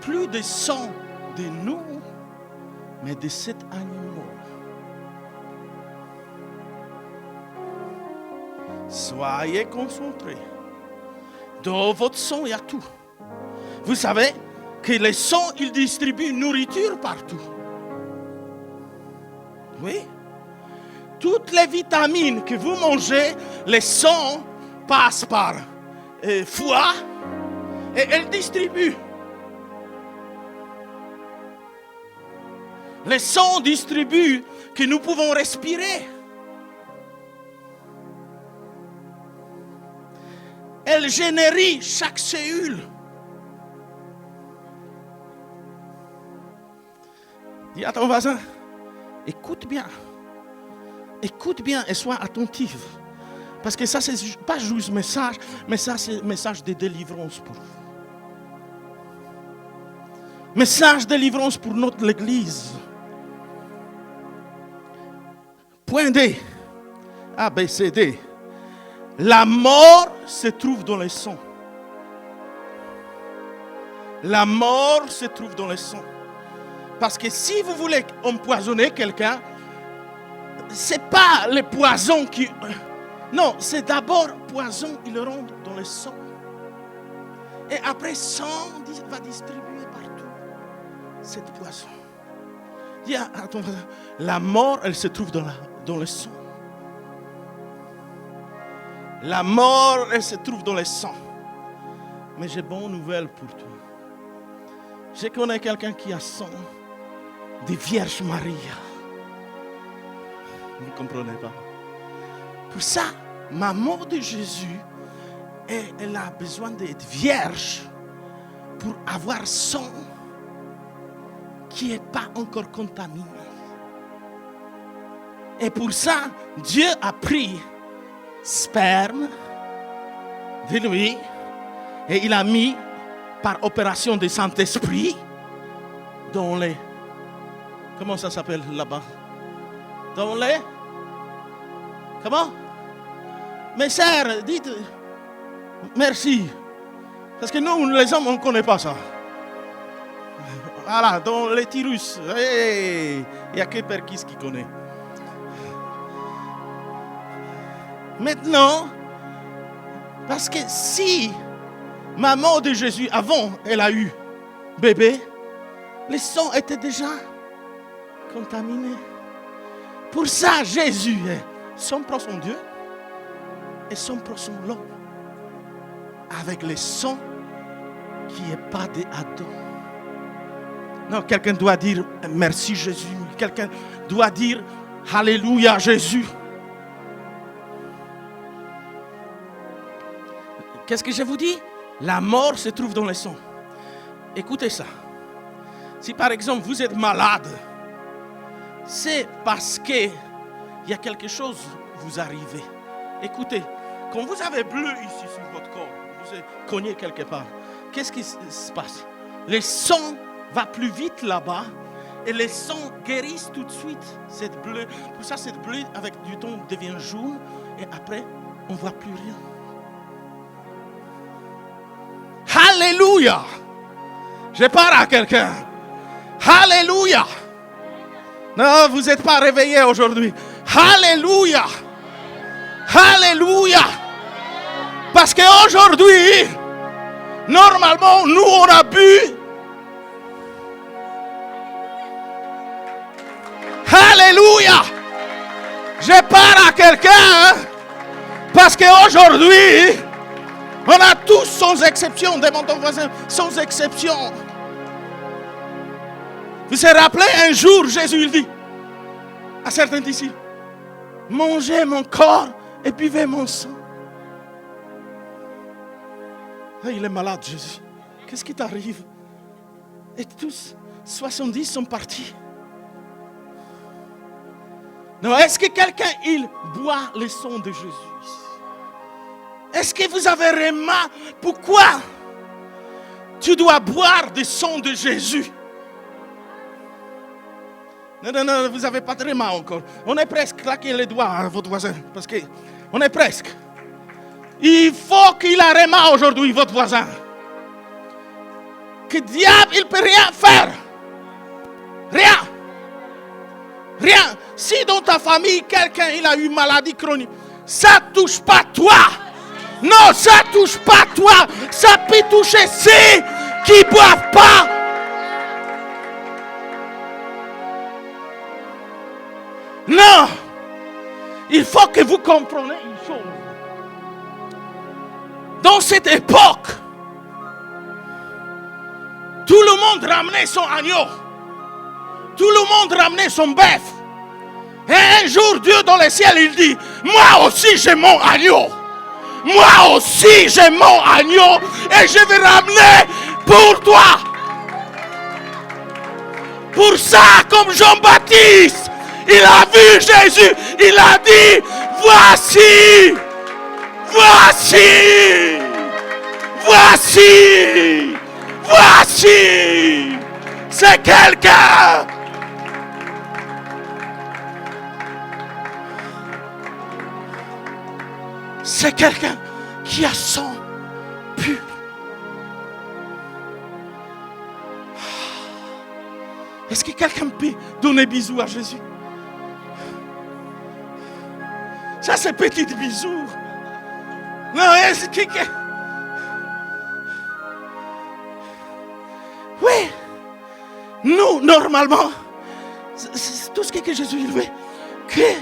plus de sang de nous, mais de cet animal. Soyez concentrés. Dans votre sang, il y a tout. Vous savez que le sang, il distribue nourriture partout. Oui. Toutes les vitamines que vous mangez, le sang passe par foie et elle distribue. Le sang distribue que nous pouvons respirer. Elle génère chaque cellule. Dis à ton voisin, écoute bien. Écoute bien et sois attentif. Parce que ça, c'est pas juste message, mais ça, c'est message de délivrance pour vous. Message de délivrance pour notre Église. Point D. A, B, C, D. La mort se trouve dans le sang. La mort se trouve dans le sang. Parce que si vous voulez empoisonner quelqu'un, ce n'est pas le poison qui... Non, c'est d'abord poison, il rentre dans le sang. Et après, sang va distribuer partout cette poison. Dis à ton voisin, la mort, elle se trouve dans le sang. La mort, elle se trouve dans le sang. Mais j'ai bonne nouvelle pour toi. Je connais quelqu'un qui a sang de Vierge Maria. Vous ne comprenez pas. Pour ça, maman de Jésus, elle a besoin d'être vierge pour avoir sang qui n'est pas encore contaminé. Et pour ça, Dieu a pris sperme de lui et il a mis par opération du Saint-Esprit dans les... Comment ça s'appelle là-bas? Dans les... Comment? Mes sœurs, dites merci. Parce que nous, les hommes, on ne connaît pas ça. Voilà, dans les Tyrus. Il n'y a que Perkis qui connaît. Maintenant, parce que si maman de Jésus, avant, elle a eu bébé, le sang était déjà contaminé. Pour ça, Jésus est 100% Dieu et 100% l'homme. Avec le sang qui n'est pas des Adam. Non, quelqu'un doit dire merci Jésus. Quelqu'un doit dire Alléluia Jésus. Qu'est-ce que je vous dis? La mort se trouve dans le sang. Écoutez ça. Si par exemple vous êtes malade, c'est parce que il y a quelque chose vous arrivez. Écoutez, quand vous avez bleu ici sur votre corps, vous êtes cogné quelque part, qu'est-ce qui se passe? Le sang va plus vite là-bas et le sang guérisse tout de suite cette bleue. Pour ça, cette bleue avec du temps devient jaune et après, on ne voit plus rien. Alléluia! Je parle à quelqu'un. Alléluia! Non, vous n'êtes pas réveillés aujourd'hui. Alléluia! Alléluia! Parce qu'aujourd'hui, normalement, nous, on a bu. Alléluia! Je parle à quelqu'un. Parce qu'aujourd'hui, on a tous, sans exception, demande ton voisin, sans exception. Vous vous rappelez un jour, Jésus il dit à certains d'ici, mangez mon corps et buvez mon sang. Il est malade, Jésus. Qu'est-ce qui t'arrive? Et tous, 70 sont partis. Non, est-ce que quelqu'un, il boit le sang de Jésus? Est-ce que vous avez remarqué pourquoi tu dois boire du sang de Jésus? Non, vous n'avez pas de remarque encore. On est presque claqué les doigts à votre voisin. Parce que on est presque. Il faut qu'il a remarqué aujourd'hui, votre voisin. Que diable, il ne peut rien faire. Rien. Rien. Si dans ta famille, quelqu'un il a eu maladie chronique, ça ne touche pas toi. Non, ça ne touche pas toi. Ça peut toucher ceux qui ne boivent pas. Non. Il faut que vous compreniez une chose. Dans cette époque, tout le monde ramenait son agneau. Tout le monde ramenait son bœuf. Et un jour, Dieu dans le ciel, il dit, moi aussi j'ai mon agneau. Moi aussi j'ai mon agneau et je vais ramener pour toi. Pour ça, comme Jean-Baptiste, il a vu Jésus, il a dit, voici, voici, voici, voici. C'est quelqu'un. C'est quelqu'un qui a sang pur. Est-ce que quelqu'un peut donner bisous à Jésus? Ça, c'est petit bisou. Non, est-ce que... Oui. Nous, normalement, c'est tout ce que Jésus il veut. Que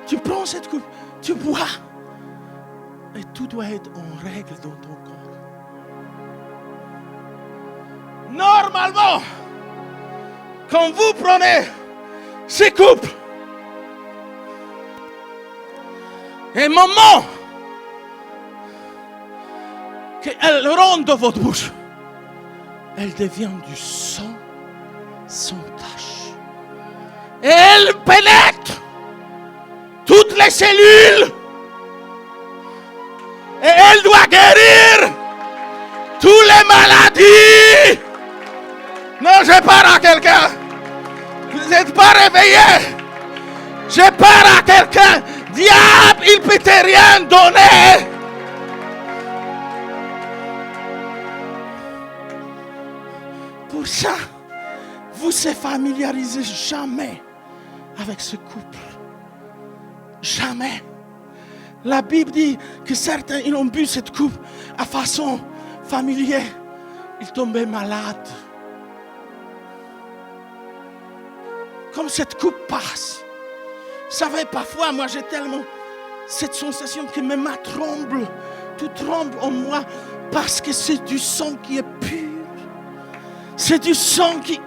tu prends cette coupe, tu bois. Et tout doit être en règle dans ton corps. Normalement, quand vous prenez ces coupes, et au moment qu'elle rentre dans votre bouche, elle devient du sang sans tache. Et elle pénètre toutes les cellules. Et elle doit guérir toutes les maladies. Non, je parle à quelqu'un. Vous n'êtes pas réveillé. Je parle à quelqu'un. Diable, il ne peut te rien donner. Pour ça, vous ne se familiarisez jamais avec ce couple. Jamais. La Bible dit que certains, ils ont bu cette coupe à façon familière. Ils tombaient malades. Comme cette coupe passe. Vous savez, parfois, moi, j'ai tellement cette sensation que mes mains tremblent. Tout tremble en moi parce que c'est du sang qui est pur. C'est du sang qui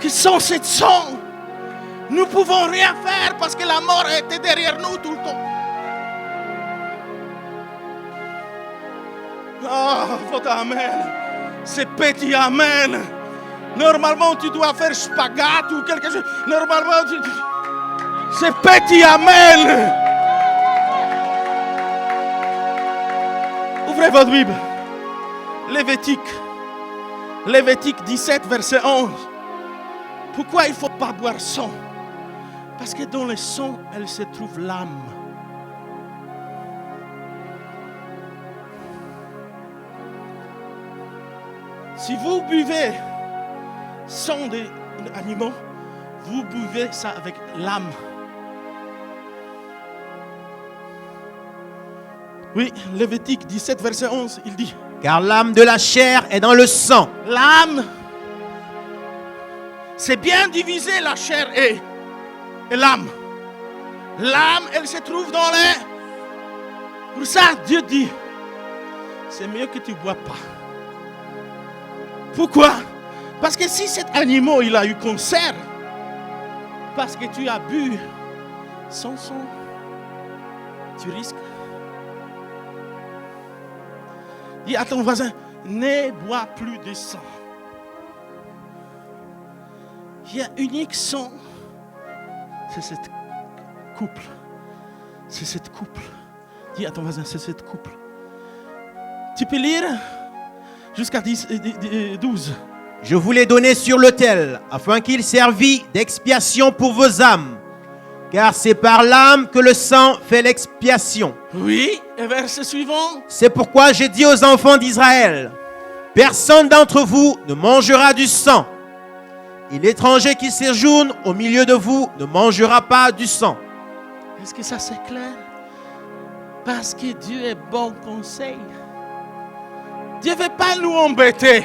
sans cette sang, nous ne pouvons rien faire parce que la mort était derrière nous tout le temps. Oh, votre amen. C'est petit amen. Normalement, tu dois faire spaghette ou quelque chose. Normalement, c'est petit amen. Ouvrez votre Bible. Lévitique 17, verset 11. Pourquoi il ne faut pas boire sang? Parce que dans le sang, elle se trouve l'âme. Si vous buvez sang des animaux, vous buvez ça avec l'âme. Oui, Lévitique 17, verset 11, il dit: car l'âme de la chair est dans le sang. L'âme, c'est bien divisé, la chair et l'âme. L'âme, elle se trouve dans les... Pour ça, Dieu dit, c'est mieux que tu ne bois pas. Pourquoi? Parce que si cet animal, il a eu cancer, parce que tu as bu sans sang, tu risques. Dis à ton voisin, ne bois plus de sang. Il y a unique sang. C'est cette couple. C'est cette couple. Dis à ton voisin, c'est cette couple. Tu peux lire jusqu'à 12. Je vous l'ai donné sur l'autel, afin qu'il servît d'expiation pour vos âmes. Car c'est par l'âme que le sang fait l'expiation. Oui, et verset suivant. C'est pourquoi j'ai dit aux enfants d'Israël, personne d'entre vous ne mangera du sang. Et l'étranger qui séjourne au milieu de vous ne mangera pas du sang. Est-ce que ça c'est clair? Parce que Dieu est bon conseil. Dieu ne veut pas nous embêter.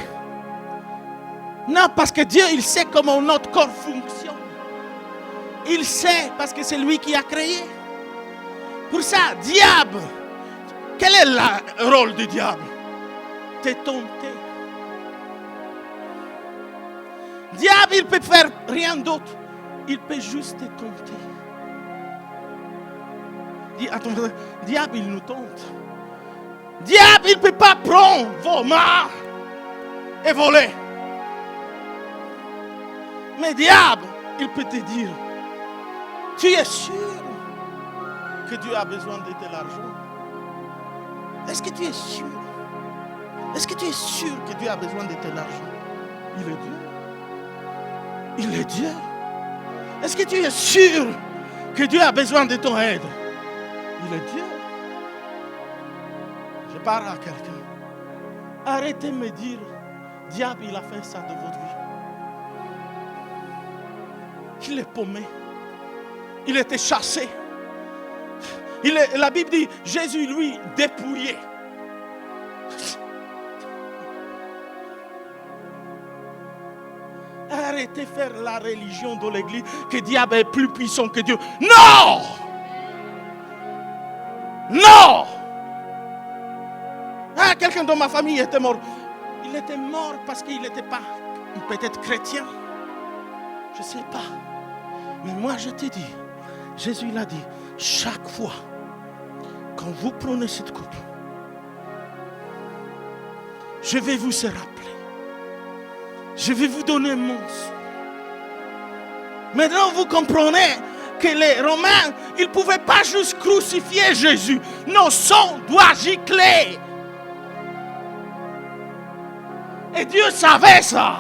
Non, parce que Dieu, il sait comment notre corps fonctionne. Il sait parce que c'est lui qui a créé. Pour ça, diable, quel est le rôle du diable? Te tenter. Diable, il peut faire rien d'autre. Il peut juste te tenter. Dis à ton frère, diable, il nous tente. Diable, il ne peut pas prendre vos mains et voler. Mais diable, il peut te dire, tu es sûr que Dieu a besoin de ton argent? Est-ce que tu es sûr? Est-ce que tu es sûr que Dieu a besoin de ton argent? Il est Dieu. Il est Dieu. Est-ce que tu es sûr que Dieu a besoin de ton aide? Il est Dieu. Je parle à quelqu'un. Arrêtez de me dire, diable, il a fait ça de votre vie. Il est paumé. Il était chassé. La Bible dit, Jésus, lui, dépouillé. arrêtez de faire la religion de l'église que le diable est plus puissant que Dieu. Non! Non! Ah, quelqu'un dans ma famille était mort. Il était mort parce qu'il n'était pas peut-être chrétien. Je ne sais pas. Mais moi je te dis, Jésus l'a dit, chaque fois quand vous prenez cette coupe, je vais vous rappeler. Je vais vous donner mon sang. Maintenant vous comprenez que les Romains, ils ne pouvaient pas juste crucifier Jésus. Nos sang doit gicler. Et Dieu savait ça.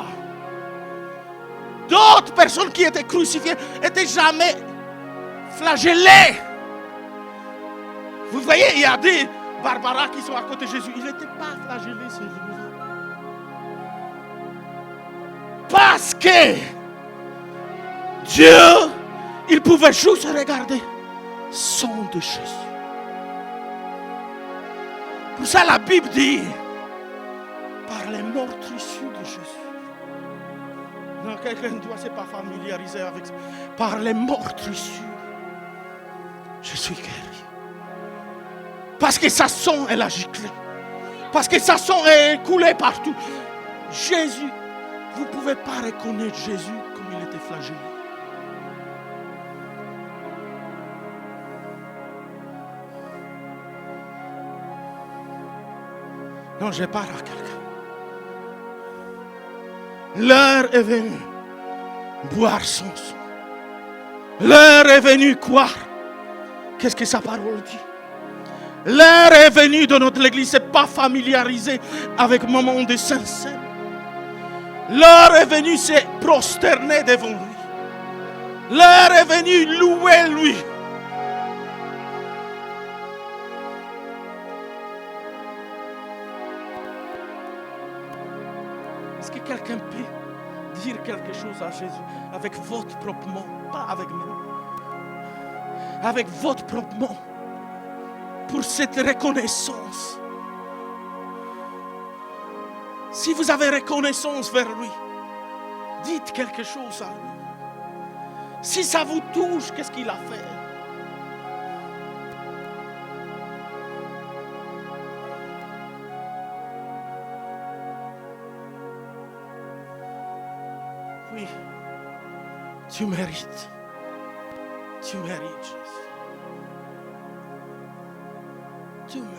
D'autres personnes qui étaient crucifiées n'étaient jamais flagellées. Vous voyez, il y a des Barbara qui sont à côté de Jésus. Ils n'étaient pas flagellés, ces gens-là. Parce que Dieu, il pouvait juste regarder sang de Jésus. Pour ça, la Bible dit, par les meurtrissures de Jésus. Non, quelqu'un ne doit se pas familiariser avec ça. Par les meurtrissures, je suis guéri. Parce que sa sang, elle a giclé. Parce que sa sang est coulé partout. Jésus, vous ne pouvez pas reconnaître Jésus comme il était flagellé. Non, je parle à quelqu'un. L'heure est venue boire son sang. L'heure est venue croire. Qu'est-ce que sa parole dit? L'heure est venue de notre église, c'est pas familiarisé avec le moment de sincère. L'heure est venue, c'est prosterner devant lui. L'heure est venue louer lui. Est-ce que quelqu'un peut dire quelque chose à Jésus avec votre propre mot, pas avec moi, avec votre propre mot, pour cette reconnaissance? Si vous avez reconnaissance vers lui, dites quelque chose à lui. Si ça vous touche, qu'est-ce qu'il a fait? Oui, tu mérites. Tu mérites, Jésus. Tu mérites.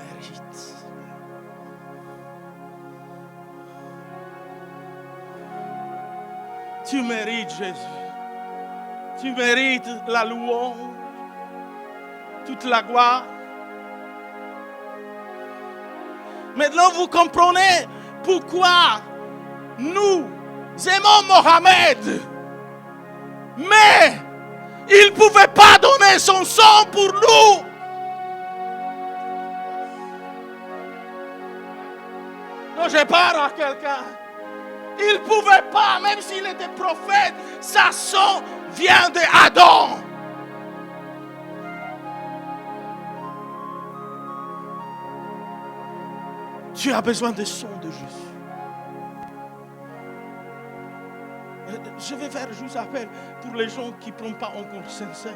Tu mérites, Jésus. Tu mérites la louange, toute la gloire. Maintenant, vous comprenez pourquoi nous aimons Mohamed. Mais il ne pouvait pas donner son sang pour nous. Non, je parle à quelqu'un. Il ne pouvait pas, même s'il était prophète, sa sang vient d'Adam. Tu as besoin du sang de Jésus. Je vais faire juste appel pour les gens qui ne prennent pas encore sincère.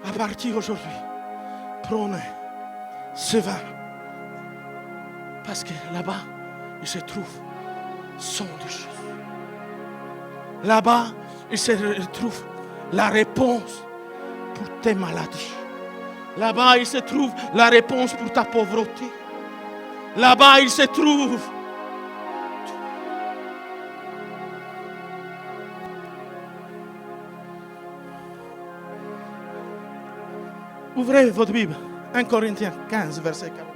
À partir d'aujourd'hui, prenez ce vin. Parce que là-bas, il se trouve sang de Jésus. Là-bas, il se trouve la réponse pour tes maladies. Là-bas, il se trouve la réponse pour ta pauvreté. Là-bas, il se trouve. Ouvrez votre Bible. 1 Corinthiens 15, verset 40.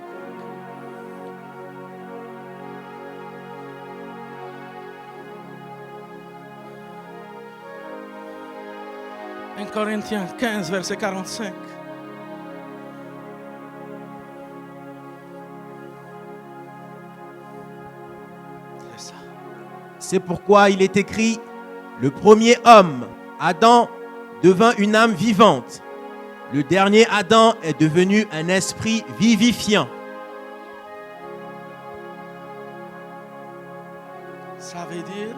1 Corinthiens 15, verset 45. C'est ça. C'est pourquoi il est écrit, le premier homme, Adam, devint une âme vivante. Le dernier Adam est devenu un esprit vivifiant. Ça veut dire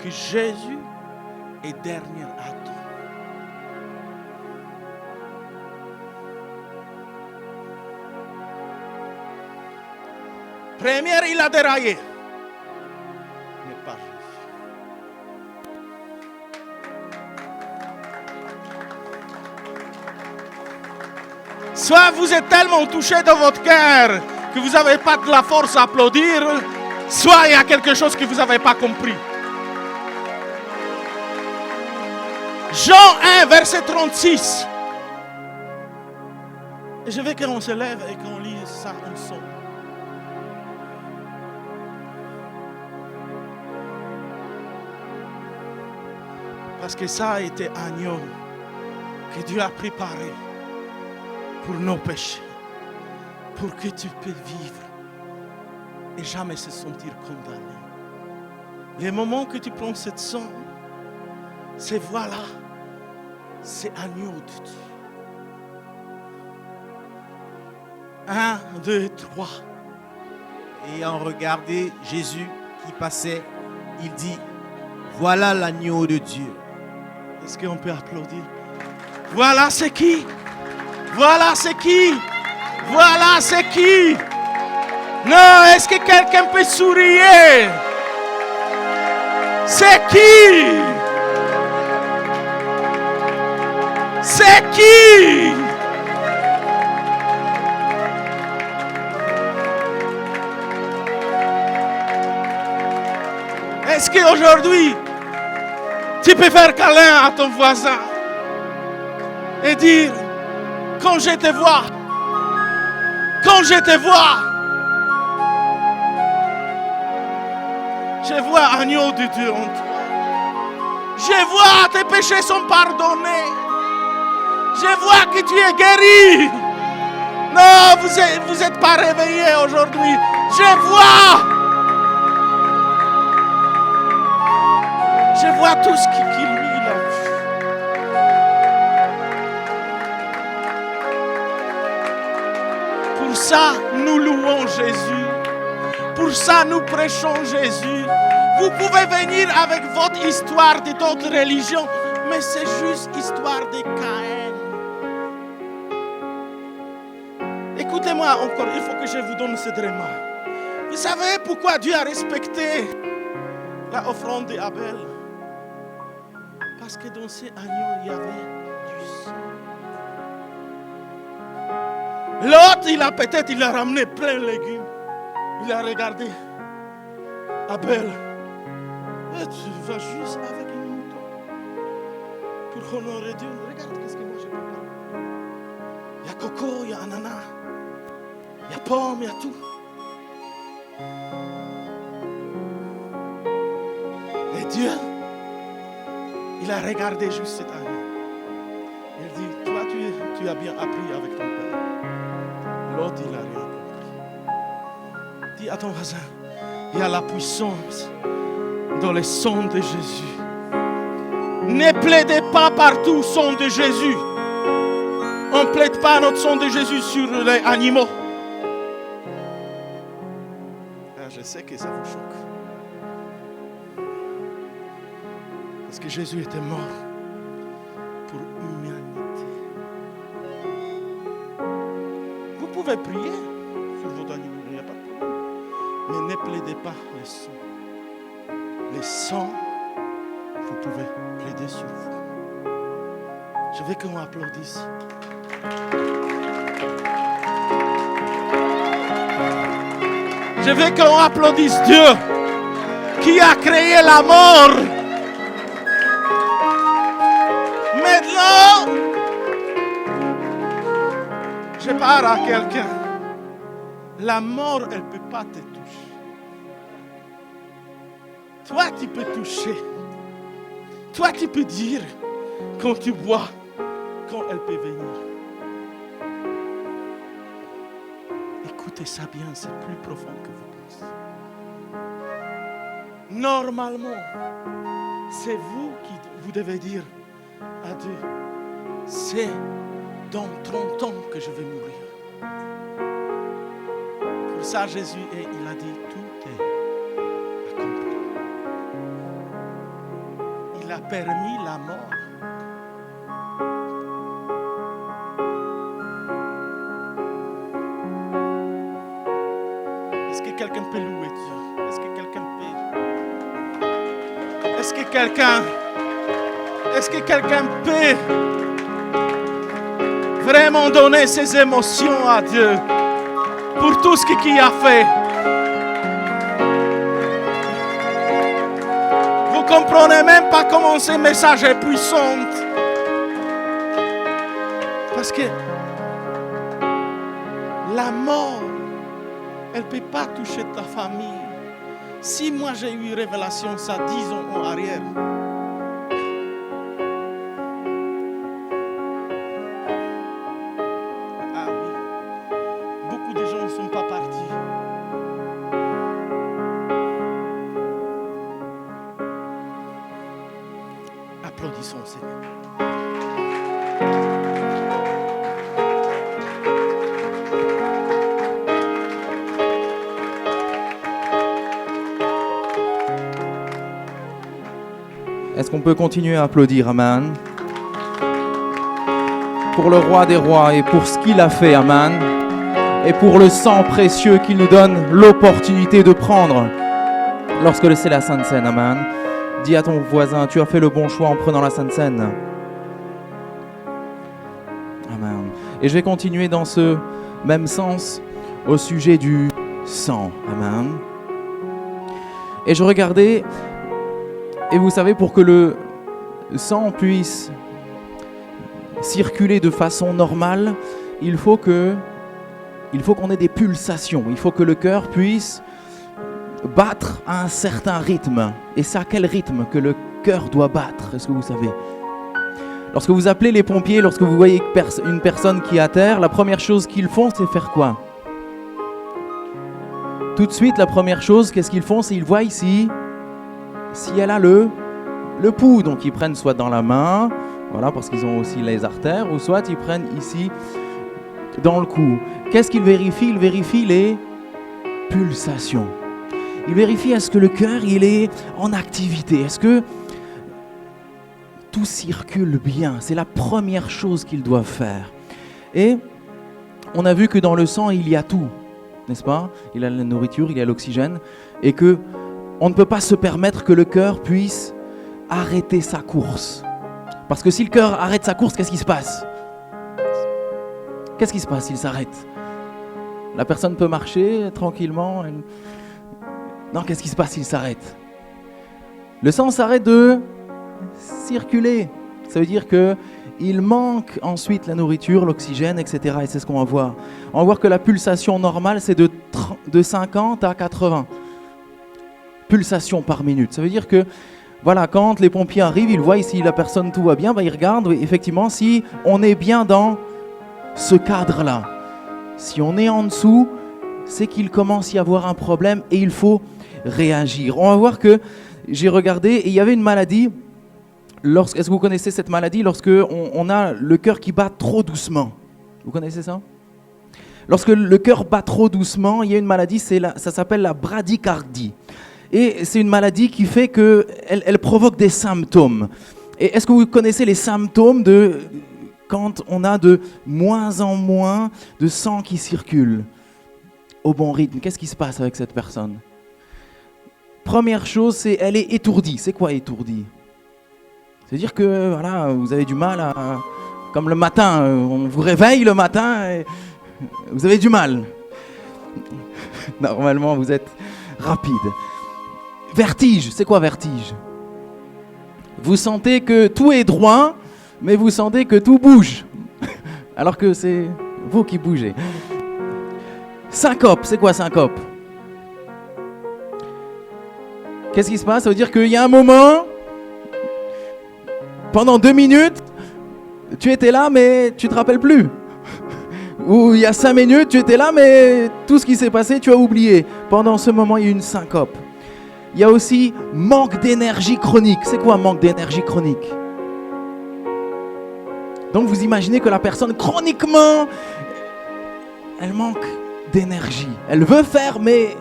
que Jésus est dernier atout. Première, il a déraillé. Mais pas Jésus. Soit vous êtes tellement touché dans votre cœur que vous n'avez pas de la force à applaudir, soit il y a quelque chose que vous n'avez pas compris. Jean 1, verset 36. Et je veux qu'on se lève et qu'on lise ça ensemble. Parce que ça a été agneau que Dieu a préparé pour nos péchés, pour que tu puisses vivre et jamais se sentir condamné. Les moments que tu prends cette sang, c'est voilà, c'est agneau de Dieu. 1, 2, 3. Ayant regardé Jésus qui passait, il dit, voilà l'agneau de Dieu. Est-ce qu'on peut applaudir? Voilà c'est qui? Voilà c'est qui? Voilà c'est qui? Non, est-ce que quelqu'un peut sourire? C'est qui? C'est qui? Est-ce qu'aujourd'hui, tu peux faire câlin à ton voisin et dire, quand je te vois, je vois agneau de Dieu en toi. Je vois tes péchés sont pardonnés. Je vois que tu es guéri. Non, vous êtes pas réveillé aujourd'hui. Je vois tout ce qui lui il a vu. Pour ça, nous louons Jésus. Pour ça, nous prêchons Jésus. Vous pouvez venir avec votre histoire de d'autres religions, mais c'est juste histoire de Caïn. Écoutez-moi encore, il faut que je vous donne ce drama. Vous savez pourquoi Dieu a respecté la offrande d'Abel? Parce que dans ces agneaux, il y avait du sang. L'autre, il a ramené plein de légumes. Il a regardé Abel. Et tu vas juste avec une mouton pour honorer Dieu. Regarde qu'est-ce que moi je peux pas. Il y a coco, il y a ananas, il y a pomme, il y a tout. Et Dieu, il a regardé juste cet agneau. Il dit, toi tu as bien appris avec ton père. L'autre, il n'a rien compris. Dis à ton voisin, il y a la puissance dans le sang de Jésus. Ne plaidez pas partout le sang de Jésus. On ne plaide pas notre sang de Jésus sur les animaux. Ah, je sais que ça vous choque. Parce que Jésus était mort pour l'humanité. Vous pouvez prier sur votre animal, il n'y a pas de problème. Mais ne plaidez pas le sang. Le sang, vous pouvez plaider sur vous. Je veux qu'on applaudisse. Je veux qu'on applaudisse Dieu qui a créé la mort. Maintenant, je parle à quelqu'un. La mort, elle ne peut pas te toucher. Toi, tu peux toucher. Toi, tu peux dire quand tu bois, quand elle peut venir. Écoutez ça bien, c'est plus profond que vous pensez. Normalement, c'est vous qui vous devez dire à Dieu, c'est dans 30 ans que je vais mourir. Pour ça, Jésus, il a dit, tout est accompli. Il a permis la mort. Est-ce que quelqu'un peut louer Dieu? Est-ce que quelqu'un peut? Est-ce que quelqu'un peut vraiment donner ses émotions à Dieu pour tout ce qu'il a fait? Vous comprenez même pas comment ce message est puissant. Parce que la mort, elle ne peut pas toucher ta famille. Si moi j'ai eu une révélation ça 10 ans en arrière, ah oui, beaucoup de gens ne sont pas partis. Applaudissons Seigneur. Est-ce qu'on peut continuer à applaudir, Amen? Pour le roi des rois et pour ce qu'il a fait, Amen. Et pour le sang précieux qu'il nous donne l'opportunité de prendre lorsque c'est la Sainte Seine, Amen. Dis à ton voisin, tu as fait le bon choix en prenant la Sainte Seine. Amen. Et je vais continuer dans ce même sens au sujet du sang, Amen. Et je regardais... Et vous savez, pour que le sang puisse circuler de façon normale, il faut qu'on ait des pulsations. Il faut que le cœur puisse battre à un certain rythme. Et c'est à quel rythme que le cœur doit battre? Est-ce que vous savez? Lorsque vous appelez les pompiers, lorsque vous voyez une personne qui est à terre, la première chose qu'ils font, c'est faire quoi? Tout de suite, la première chose, qu'est-ce qu'ils font? C'est qu'ils voient ici si elle a le pouls. Donc ils prennent soit dans la main, voilà, parce qu'ils ont aussi les artères, ou soit ils prennent ici dans le cou. Qu'est-ce qu'ils vérifient? Ils vérifient les pulsations. Ils vérifient est-ce que le cœur il est en activité, est-ce que tout circule bien. C'est la première chose qu'ils doivent faire. Et on a vu que dans le sang il y a tout, n'est-ce pas? Il y a la nourriture, il y a l'oxygène, et que on ne peut pas se permettre que le cœur puisse arrêter sa course. Parce que si le cœur arrête sa course, qu'est-ce qui se passe? Qu'est-ce qui se passe s'il s'arrête? La personne peut marcher tranquillement. Non, qu'est-ce qui se passe s'il s'arrête? Le sang s'arrête de circuler. Ça veut dire qu'il manque ensuite la nourriture, l'oxygène, etc. Et c'est ce qu'on va voir. On va voir que la pulsation normale, c'est de 50 à 80. Pulsations par minute. Ça veut dire que, voilà, quand les pompiers arrivent, ils voient si la personne tout va bien, ils regardent, effectivement, si on est bien dans ce cadre-là. Si on est en dessous, c'est qu'il commence à y avoir un problème et il faut réagir. On va voir que j'ai regardé et il y avait une maladie. Est-ce que vous connaissez cette maladie? Lorsque on a le cœur qui bat trop doucement. Vous connaissez ça? Lorsque le cœur bat trop doucement, il y a une maladie, ça s'appelle la bradycardie. Et c'est une maladie qui fait qu'elle provoque des symptômes. Et est-ce que vous connaissez les symptômes de quand on a de moins en moins de sang qui circule au bon rythme? Qu'est-ce qui se passe avec cette personne? Première chose, c'est elle est étourdie. C'est quoi étourdie? C'est-à-dire que voilà, vous avez du mal à... Comme le matin, on vous réveille le matin et vous avez du mal. Normalement, vous êtes rapide. Vertige, c'est quoi vertige? Vous sentez que tout est droit, mais vous sentez que tout bouge. Alors que c'est vous qui bougez. Syncope, c'est quoi syncope? Qu'est-ce qui se passe? Ça veut dire qu'il y a un moment, pendant 2 minutes, tu étais là, mais tu ne te rappelles plus. Ou il y a 5 minutes, tu étais là, mais tout ce qui s'est passé, tu as oublié. Pendant ce moment, il y a une syncope. Il y a aussi manque d'énergie chronique. C'est quoi manque d'énergie chronique? Donc vous imaginez que la personne, chroniquement, elle manque d'énergie. Elle veut faire, mais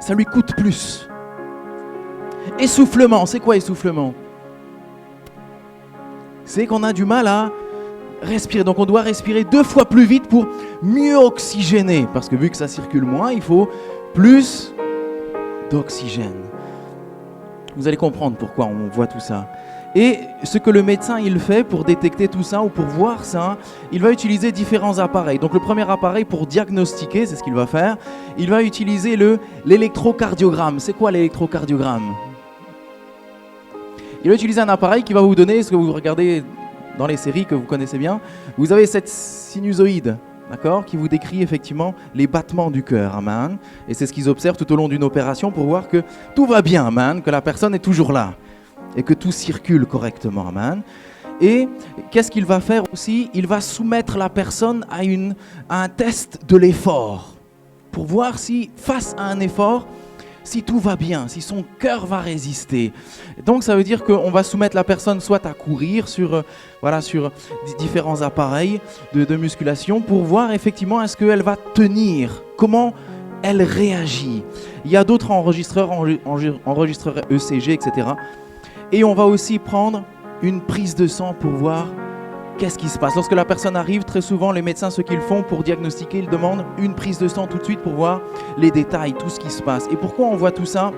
ça lui coûte plus. Essoufflement, c'est quoi essoufflement? c'est qu'on a du mal à respirer. Donc on doit respirer 2 fois plus vite pour mieux oxygéner. Parce que vu que ça circule moins, il faut plus d'oxygène. Vous allez comprendre pourquoi on voit tout ça. Et ce que le médecin il fait pour détecter tout ça ou pour voir ça, il va utiliser différents appareils. Donc le premier appareil pour diagnostiquer, c'est ce qu'il va faire, il va utiliser l'électrocardiogramme. C'est quoi l'électrocardiogramme ? Il va utiliser un appareil qui va vous donner, ce que vous regardez dans les séries que vous connaissez bien, vous avez cette sinusoïde, d'accord, qui vous décrit effectivement les battements du cœur, amen. Et c'est ce qu'ils observent tout au long d'une opération pour voir que tout va bien, amen, que la personne est toujours là. Et que tout circule correctement, amen. Et qu'est-ce qu'il va faire aussi ? Il va soumettre la personne à un test de l'effort, pour voir si, face à un effort, si tout va bien, si son cœur va résister. Donc ça veut dire qu'on va soumettre la personne soit à courir sur différents appareils de musculation, pour voir effectivement est-ce qu'elle va tenir, comment elle réagit. Il y a d'autres enregistreurs ECG, etc. Et on va aussi prendre une prise de sang pour voir qu'est-ce qui se passe. Lorsque la personne arrive, très souvent, les médecins, ce qu'ils font pour diagnostiquer, ils demandent une prise de sang tout de suite pour voir les détails, tout ce qui se passe. Et pourquoi on voit tout ça ?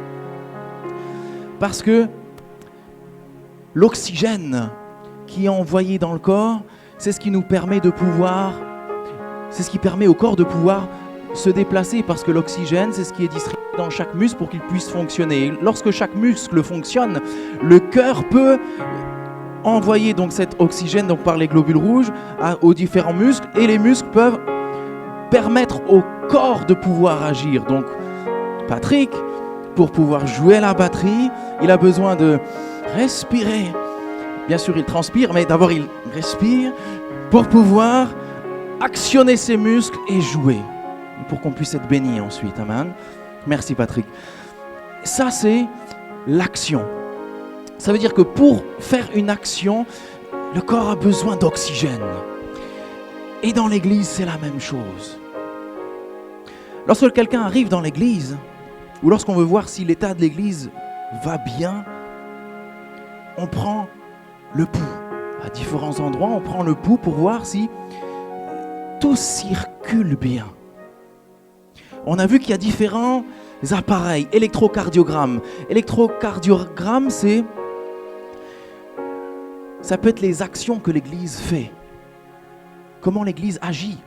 Parce que l'oxygène qui est envoyé dans le corps, c'est ce qui nous permet de pouvoir, c'est ce qui permet au corps de pouvoir se déplacer, parce que l'oxygène, c'est ce qui est distribué dans chaque muscle pour qu'il puisse fonctionner. Et lorsque chaque muscle fonctionne, le cœur peut envoyer donc cet oxygène donc par les globules rouges aux différents muscles, et les muscles peuvent permettre au corps de pouvoir agir. Donc Patrick, pour pouvoir jouer à la batterie, il a besoin de respirer. Bien sûr, il transpire, mais d'abord il respire pour pouvoir actionner ses muscles et jouer, pour qu'on puisse être béni ensuite. Amen. Merci Patrick. Ça, c'est l'action. Ça veut dire que pour faire une action, le corps a besoin d'oxygène. Et dans l'église, c'est la même chose. Lorsque quelqu'un arrive dans l'église, ou lorsqu'on veut voir si l'état de l'église va bien, on prend le pouls. À différents endroits, on prend le pouls pour voir si tout circule bien. On a vu qu'il y a différents appareils, électrocardiogramme. Électrocardiogramme, ça peut être les actions que l'Église fait. Comment l'Église agit.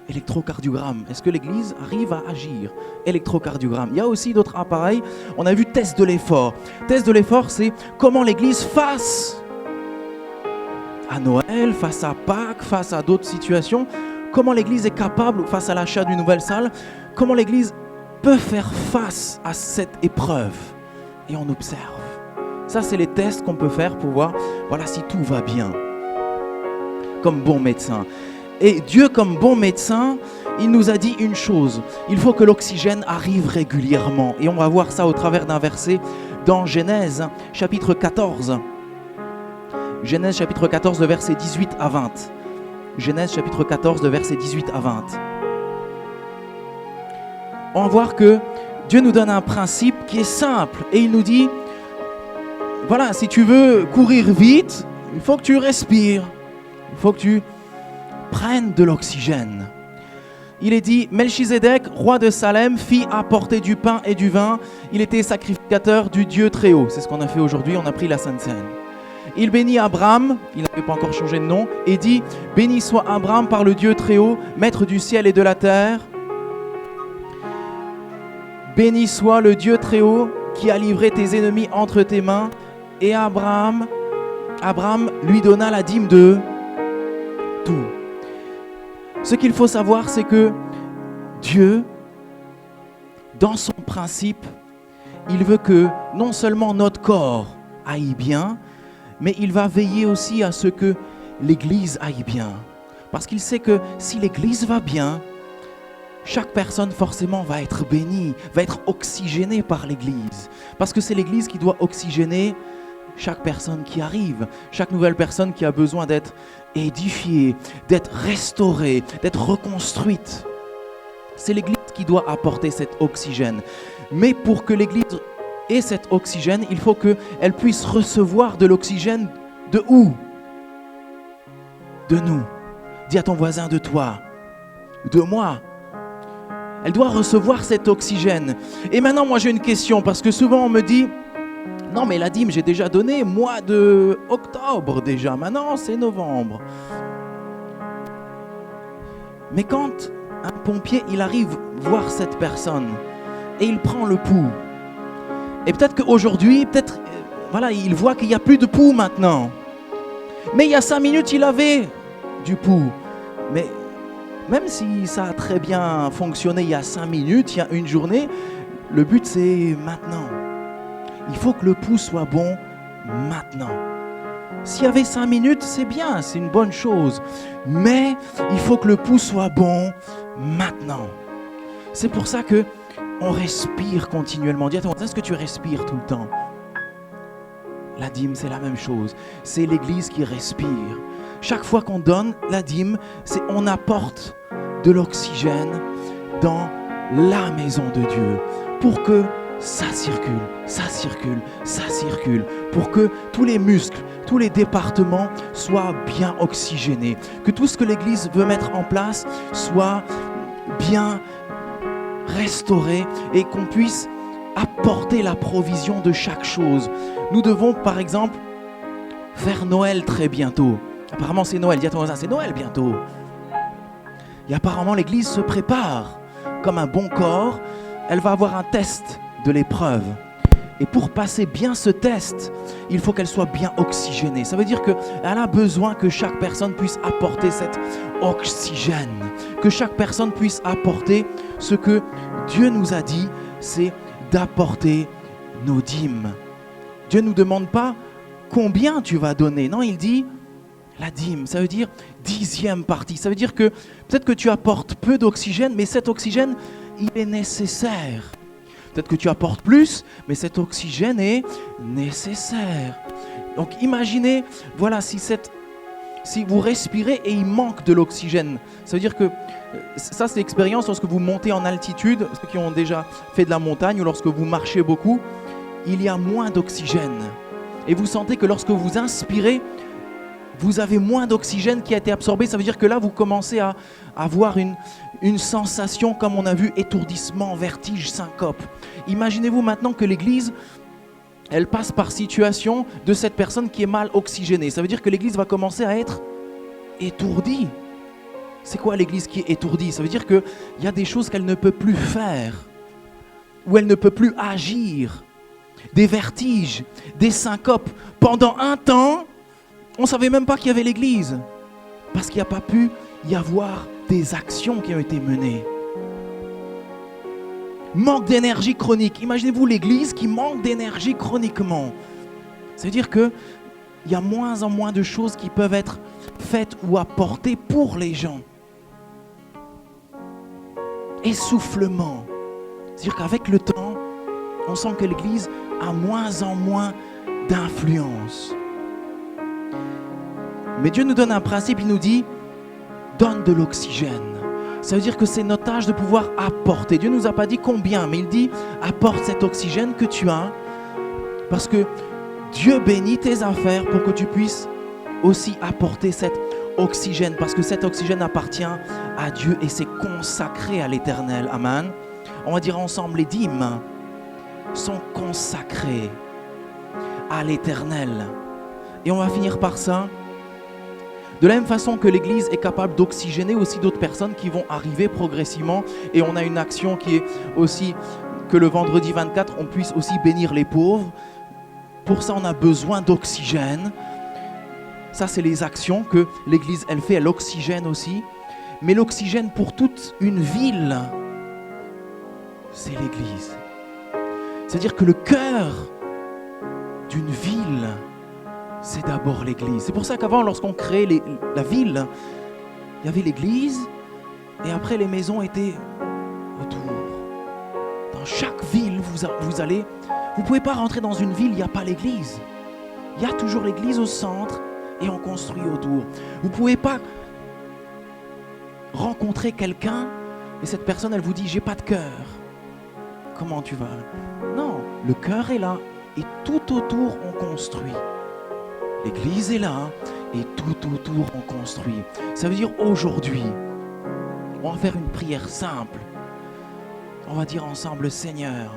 Électrocardiogramme. Est-ce que l'Église arrive à agir? Électrocardiogramme. Il y a aussi d'autres appareils. On a vu test de l'effort. Test de l'effort, c'est comment l'Église face à Noël, face à Pâques, face à d'autres situations, comment l'Église est capable, face à l'achat d'une nouvelle salle, comment l'Église peut faire face à cette épreuve. Et on observe. Ça, c'est les tests qu'on peut faire pour voir, voilà, si tout va bien. Comme bon médecin. Et Dieu, comme bon médecin, il nous a dit une chose. Il faut que l'oxygène arrive régulièrement. Et on va voir ça au travers d'un verset dans Genèse, chapitre 14. Genèse, chapitre 14, de versets 18 à 20. Genèse, chapitre 14, de versets 18 à 20. On va voir que Dieu nous donne un principe qui est simple. Et il nous dit, voilà, si tu veux courir vite, il faut que tu respires. Il faut que tu prennes de l'oxygène. Il est dit, Melchizedek, roi de Salem, fit apporter du pain et du vin. Il était sacrificateur du Dieu très haut. C'est ce qu'on a fait aujourd'hui, on a pris la Sainte Seine. Il bénit Abraham, il n'avait pas encore changé de nom, et dit, béni soit Abraham par le Dieu très haut, maître du ciel et de la terre. Béni soit le Dieu très haut qui a livré tes ennemis entre tes mains. Et Abraham lui donna la dîme de tout. Ce qu'il faut savoir, c'est que Dieu, dans son principe, il veut que non seulement notre corps aille bien, mais il va veiller aussi à ce que l'Église aille bien. Parce qu'il sait que si l'Église va bien, chaque personne forcément va être bénie, va être oxygénée par l'Église. Parce que c'est l'Église qui doit oxygéner chaque personne qui arrive, chaque nouvelle personne qui a besoin d'être édifiée, d'être restaurée, d'être reconstruite. C'est l'Église qui doit apporter cet oxygène. Mais pour que l'Église ait cet oxygène, il faut qu'elle puisse recevoir de l'oxygène de où? de nous. Dis à ton voisin de toi, de moi. Elle doit recevoir cet oxygène. Et maintenant, moi j'ai une question, parce que souvent on me dit, non mais la dîme j'ai déjà donné, mois de octobre déjà, maintenant c'est novembre. Mais quand un pompier, il arrive voir cette personne et il prend le pouls, et peut-être qu'aujourd'hui, voilà, il voit qu'il n'y a plus de pouls maintenant. Mais il y a 5 minutes, il avait du pouls. Mais même si ça a très bien fonctionné il y a 5 minutes, il y a une journée, le but c'est maintenant. Il faut que le pouls soit bon maintenant. S'il y avait 5 minutes, c'est bien, c'est une bonne chose. Mais il faut que le pouls soit bon maintenant. C'est pour ça que on respire continuellement. Dis à ton voisin, est-ce que tu respires tout le temps? La dîme, c'est la même chose. C'est l'Église qui respire. Chaque fois qu'on donne la dîme, on apporte de l'oxygène dans la maison de Dieu pour que ça circule, ça circule, ça circule, pour que tous les muscles, tous les départements soient bien oxygénés, que tout ce que l'Église veut mettre en place soit bien restauré et qu'on puisse apporter la provision de chaque chose. Nous devons, par exemple, faire Noël très bientôt. Apparemment, c'est Noël. Dis à ton voisin, c'est Noël bientôt. Et apparemment, l'Église se prépare comme un bon corps. Elle va avoir un test de l'épreuve. Et pour passer bien ce test, il faut qu'elle soit bien oxygénée. Ça veut dire qu'elle a besoin que chaque personne puisse apporter cet oxygène. Que chaque personne puisse apporter ce que Dieu nous a dit, c'est d'apporter nos dîmes. Dieu ne nous demande pas combien tu vas donner. Non, il dit la dîme. Ça veut dire 10e partie. Ça veut dire que peut-être que tu apportes peu d'oxygène, mais cet oxygène, il est nécessaire. Peut-être que tu apportes plus, mais cet oxygène est nécessaire. Donc imaginez, voilà, si vous respirez et il manque de l'oxygène, ça veut dire que ça c'est l'expérience lorsque vous montez en altitude, ceux qui ont déjà fait de la montagne ou lorsque vous marchez beaucoup, il y a moins d'oxygène. Et vous sentez que lorsque vous inspirez, vous avez moins d'oxygène qui a été absorbé. Ça veut dire que là, vous commencez à avoir une sensation, comme on a vu, étourdissement, vertige, syncope. Imaginez-vous maintenant que l'Église, elle passe par situation de cette personne qui est mal oxygénée. Ça veut dire que l'Église va commencer à être étourdie. C'est quoi l'Église qui est étourdie? Ça veut dire qu'il y a des choses qu'elle ne peut plus faire, ou elle ne peut plus agir. Des vertiges, des syncopes. Pendant un temps, on ne savait même pas qu'il y avait l'Église, parce qu'il n'y a pas pu y avoir des actions qui ont été menées. Manque d'énergie chronique. Imaginez-vous l'Église qui manque d'énergie chroniquement. Ça veut dire qu'il y a moins en moins de choses qui peuvent être faites ou apportées pour les gens. Essoufflement. C'est-à-dire qu'avec le temps, on sent que l'Église a moins en moins d'influence. Mais Dieu nous donne un principe, il nous dit, donne de l'oxygène. Ça veut dire que c'est notre tâche de pouvoir apporter. Dieu ne nous a pas dit combien, mais il dit, apporte cet oxygène que tu as, parce que Dieu bénit tes affaires pour que tu puisses aussi apporter cet oxygène, parce que cet oxygène appartient à Dieu et c'est consacré à l'Éternel. Amen. On va dire ensemble, les dîmes sont consacrées à l'Éternel. Et on va finir par ça. De la même façon que l'Église est capable d'oxygéner aussi d'autres personnes qui vont arriver progressivement, et on a une action qui est aussi que le vendredi 24, on puisse aussi bénir les pauvres. Pour ça, on a besoin d'oxygène. Ça, c'est les actions que l'Église, elle fait, elle oxygène aussi. Mais l'oxygène pour toute une ville, c'est l'Église. C'est-à-dire que le cœur d'une ville, c'est d'abord l'Église. C'est pour ça qu'avant, lorsqu'on créait la ville, il y avait l'Église et après les maisons étaient autour. Dans chaque ville, vous allez, vous ne pouvez pas rentrer dans une ville, il n'y a pas l'Église. Il y a toujours l'Église au centre et on construit autour. Vous ne pouvez pas rencontrer quelqu'un et cette personne, elle vous dit « j'ai pas de cœur ». Comment tu vas? Non, le cœur est là et tout autour, on construit. L'Église est là et tout autour on construit. Ça veut dire aujourd'hui, on va faire une prière simple. On va dire ensemble, Seigneur,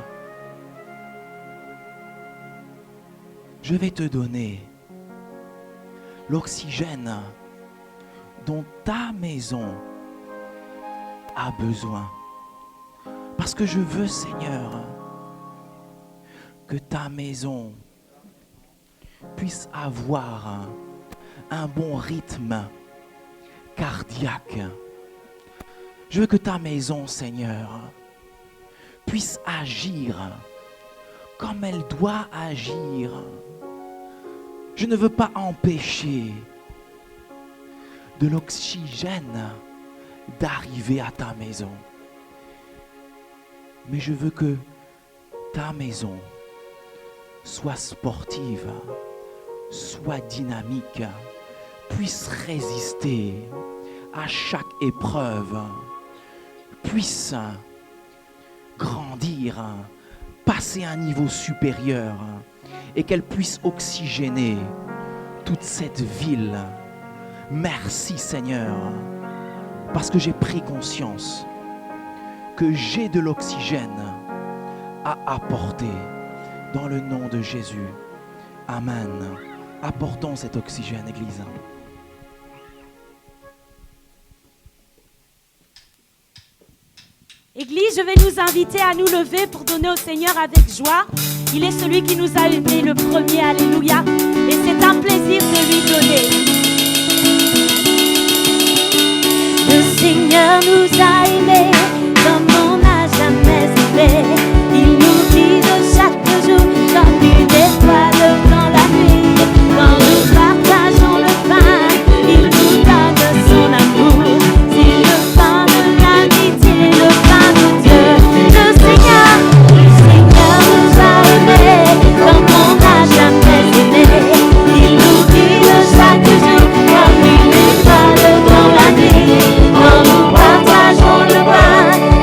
je vais te donner l'oxygène dont ta maison a besoin. Parce que je veux, Seigneur, que ta maison puisse avoir un bon rythme cardiaque. Je veux que ta maison, Seigneur, puisse agir comme elle doit agir. Je ne veux pas empêcher de l'oxygène d'arriver à ta maison. Mais je veux que ta maison soit sportive, soit dynamique, puisse résister à chaque épreuve, puisse grandir, passer à un niveau supérieur et qu'elle puisse oxygéner toute cette ville. Merci Seigneur, parce que j'ai pris conscience que j'ai de l'oxygène à apporter dans le nom de Jésus. Amen. Apportons cet oxygène, Église. Église, je vais nous inviter à nous lever pour donner au Seigneur avec joie. Il est celui qui nous a aimés le premier, alléluia. Et c'est un plaisir de lui donner. Le Seigneur nous a aimés comme on n'a jamais aimé. Il nous guide chaque jour comme une étoile dans la nuit. Quand nous partageons le pain, il nous donne son amour. C'est le pain de l'amitié, le pain de Dieu. Le Seigneur nous a aimés comme on n'a jamais aimé. Il nous guide chaque jour comme une étoile dans la nuit. Quand nous partageons le pain,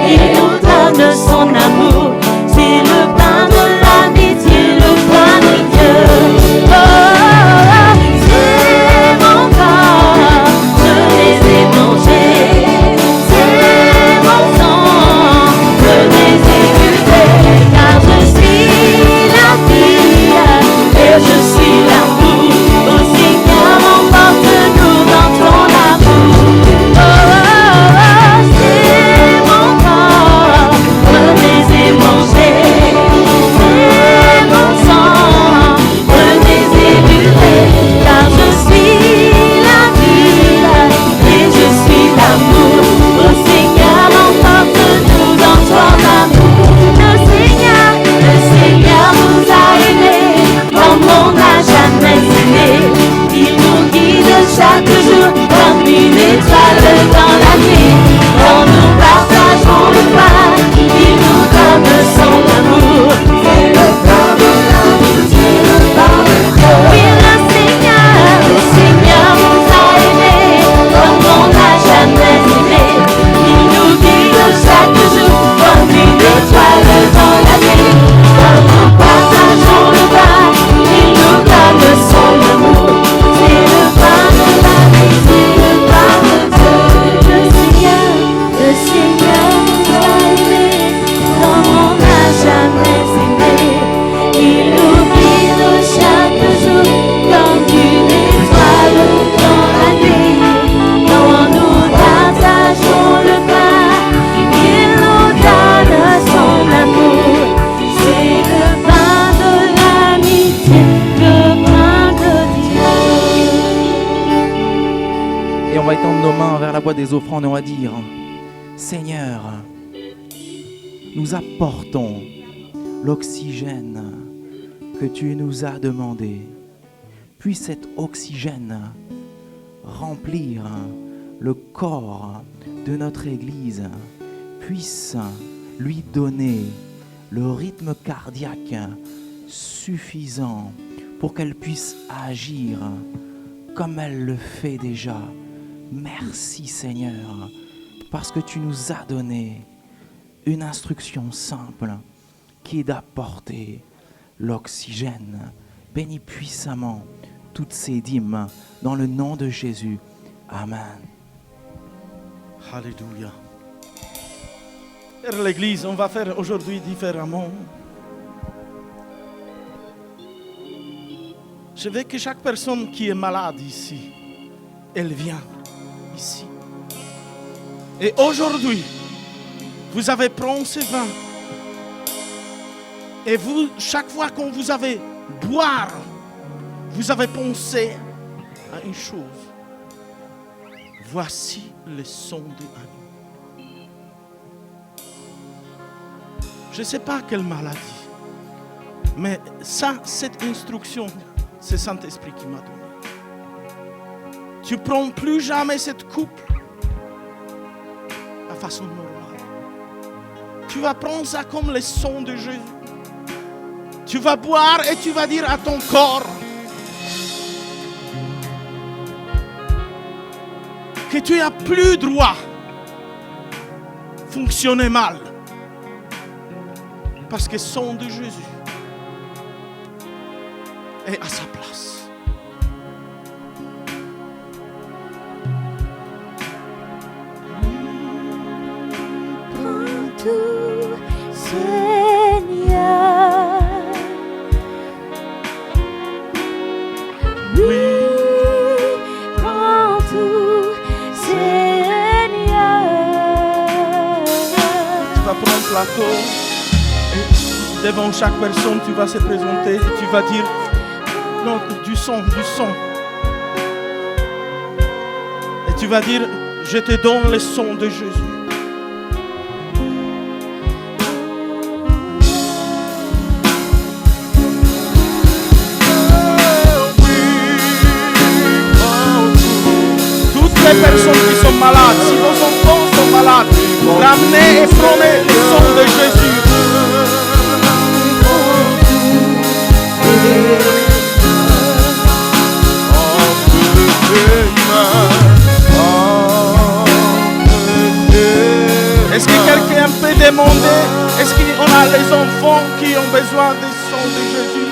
il nous donne son amour. C'est le pain de l'amitié, le pain de Dieu. Oh, c'est mon corps, je les ai mangés. C'est mon sang, je les ai buvés. Car je suis la vie et je suis l'amour. Au Seigneur, emporte-nous dans ton amour. Oh, c'est mon corps, je les ai mangés. C'est mon sang, je les ai buvés. Car je suis la vie et je suis l'amour. Au Seigneur, emporte-nous dans ton amour. Le Seigneur nous a aimés comme on n'a jamais aimé. Il nous guide chaque jour comme une étoile dans la nuit. Quand nous partageons le pain, il nous donne son amour. C'est le pain de l'amitié, le pain de Dieu. Oui, le Seigneur nous a aimés comme on n'a jamais aimé. Il nous guide chaque jour comme une étoile dans la nuit. Quand nous partageons le pain, il nous donne son amour. C'est le pain de l'amitié, le pain de Dieu. Le Seigneur nous a aimés comme on n'a jamais aimé. Il nous guide chaque jour comme une étoile dans la nuit. Quand nous partageons le pain, il nous donne son amour. C'est le pain de l'amitié, le pain de Dieu. Et on va étendre nos mains vers la boîte des offrandes et on va dire, Seigneur, nous apportons l'oxygène que tu nous as demandé. Puisse cet oxygène remplir le corps de notre Église, puisse lui donner le rythme cardiaque suffisant pour qu'elle puisse agir comme elle le fait déjà. Merci Seigneur, parce que tu nous as donné une instruction simple qui est d'apporter l'oxygène. Bénis puissamment toutes ces dîmes dans le nom de Jésus. Amen. Alléluia. Père l'Église, on va faire aujourd'hui différemment. Je veux que chaque personne qui est malade ici, elle vient ici. Et aujourd'hui, vous avez pris ce vin. Et vous, chaque fois qu'on vous avez boire, vous avez pensé à une chose. Voici le son de l'agneau. Je ne sais pas quelle maladie, mais ça, cette instruction, c'est Saint-Esprit qui m'a donné. Tu ne prends plus jamais cette coupe de façon normale. Tu vas prendre ça comme le son de Jésus. Tu vas boire et tu vas dire à ton corps que tu n'as plus droit de fonctionner mal. Parce que le son de Jésus est à sa place. Prends tout, Seigneur. Oui, prends tout, Seigneur. Tu vas prendre un plateau et devant chaque personne, tu vas se présenter et tu vas dire non, du son. Et tu vas dire, je te donne le son de Jésus. Les personnes qui sont malades, si vos enfants sont malades, ramenez et prenez le son de Jésus. Est-ce que quelqu'un peut demander, est-ce qu'on a les enfants qui ont besoin du son de Jésus?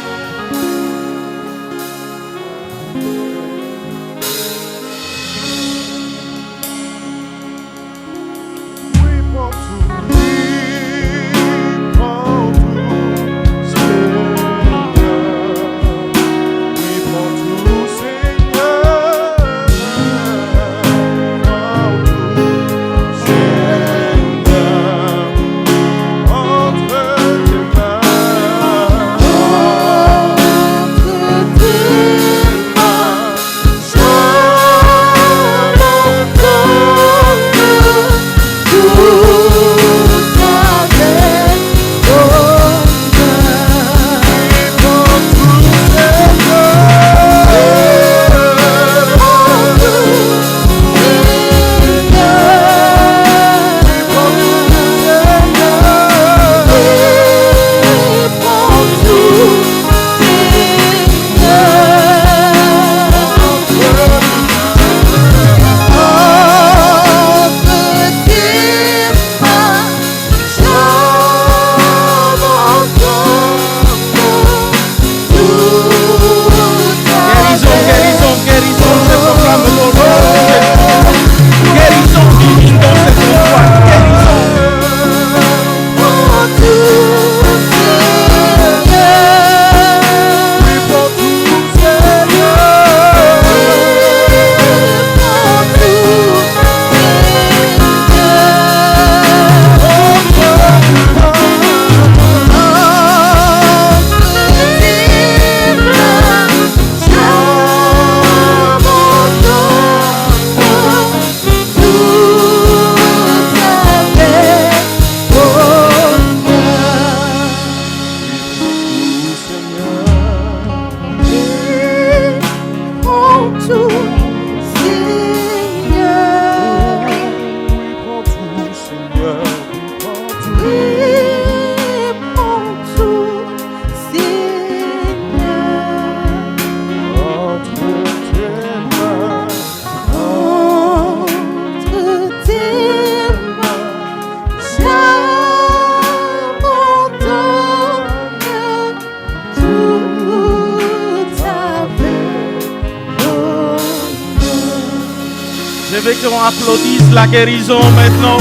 qu'on applaudisse la guérison maintenant.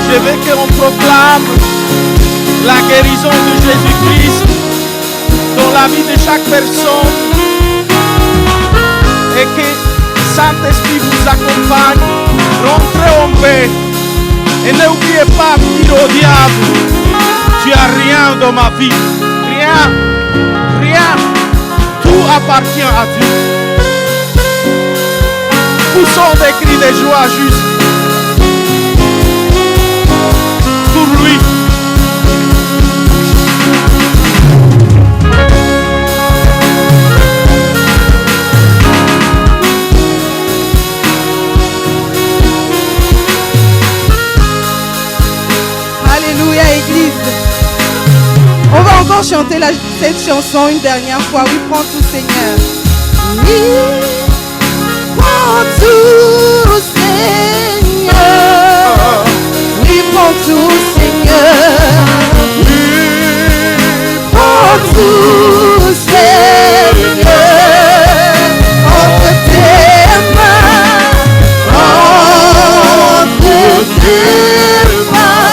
Je veux qu'on proclame la guérison de Jésus-Christ dans la vie de chaque personne. Et que Saint-Esprit vous accompagne. Rentrez en paix. Et n'oubliez pas de dire au diable, tu n'as rien dans ma vie. Rien. Rien. Tout appartient à Dieu. Poussons des cris de joie juste pour lui. Alléluia, Église. On va encore chanter cette chanson une dernière fois. Oui, prends tout, Seigneur. Oui, prends tout, Seigneur. Oui, prends tout, Seigneur. Oui, prends tout, Seigneur. Entre tes mains, entre tes mains.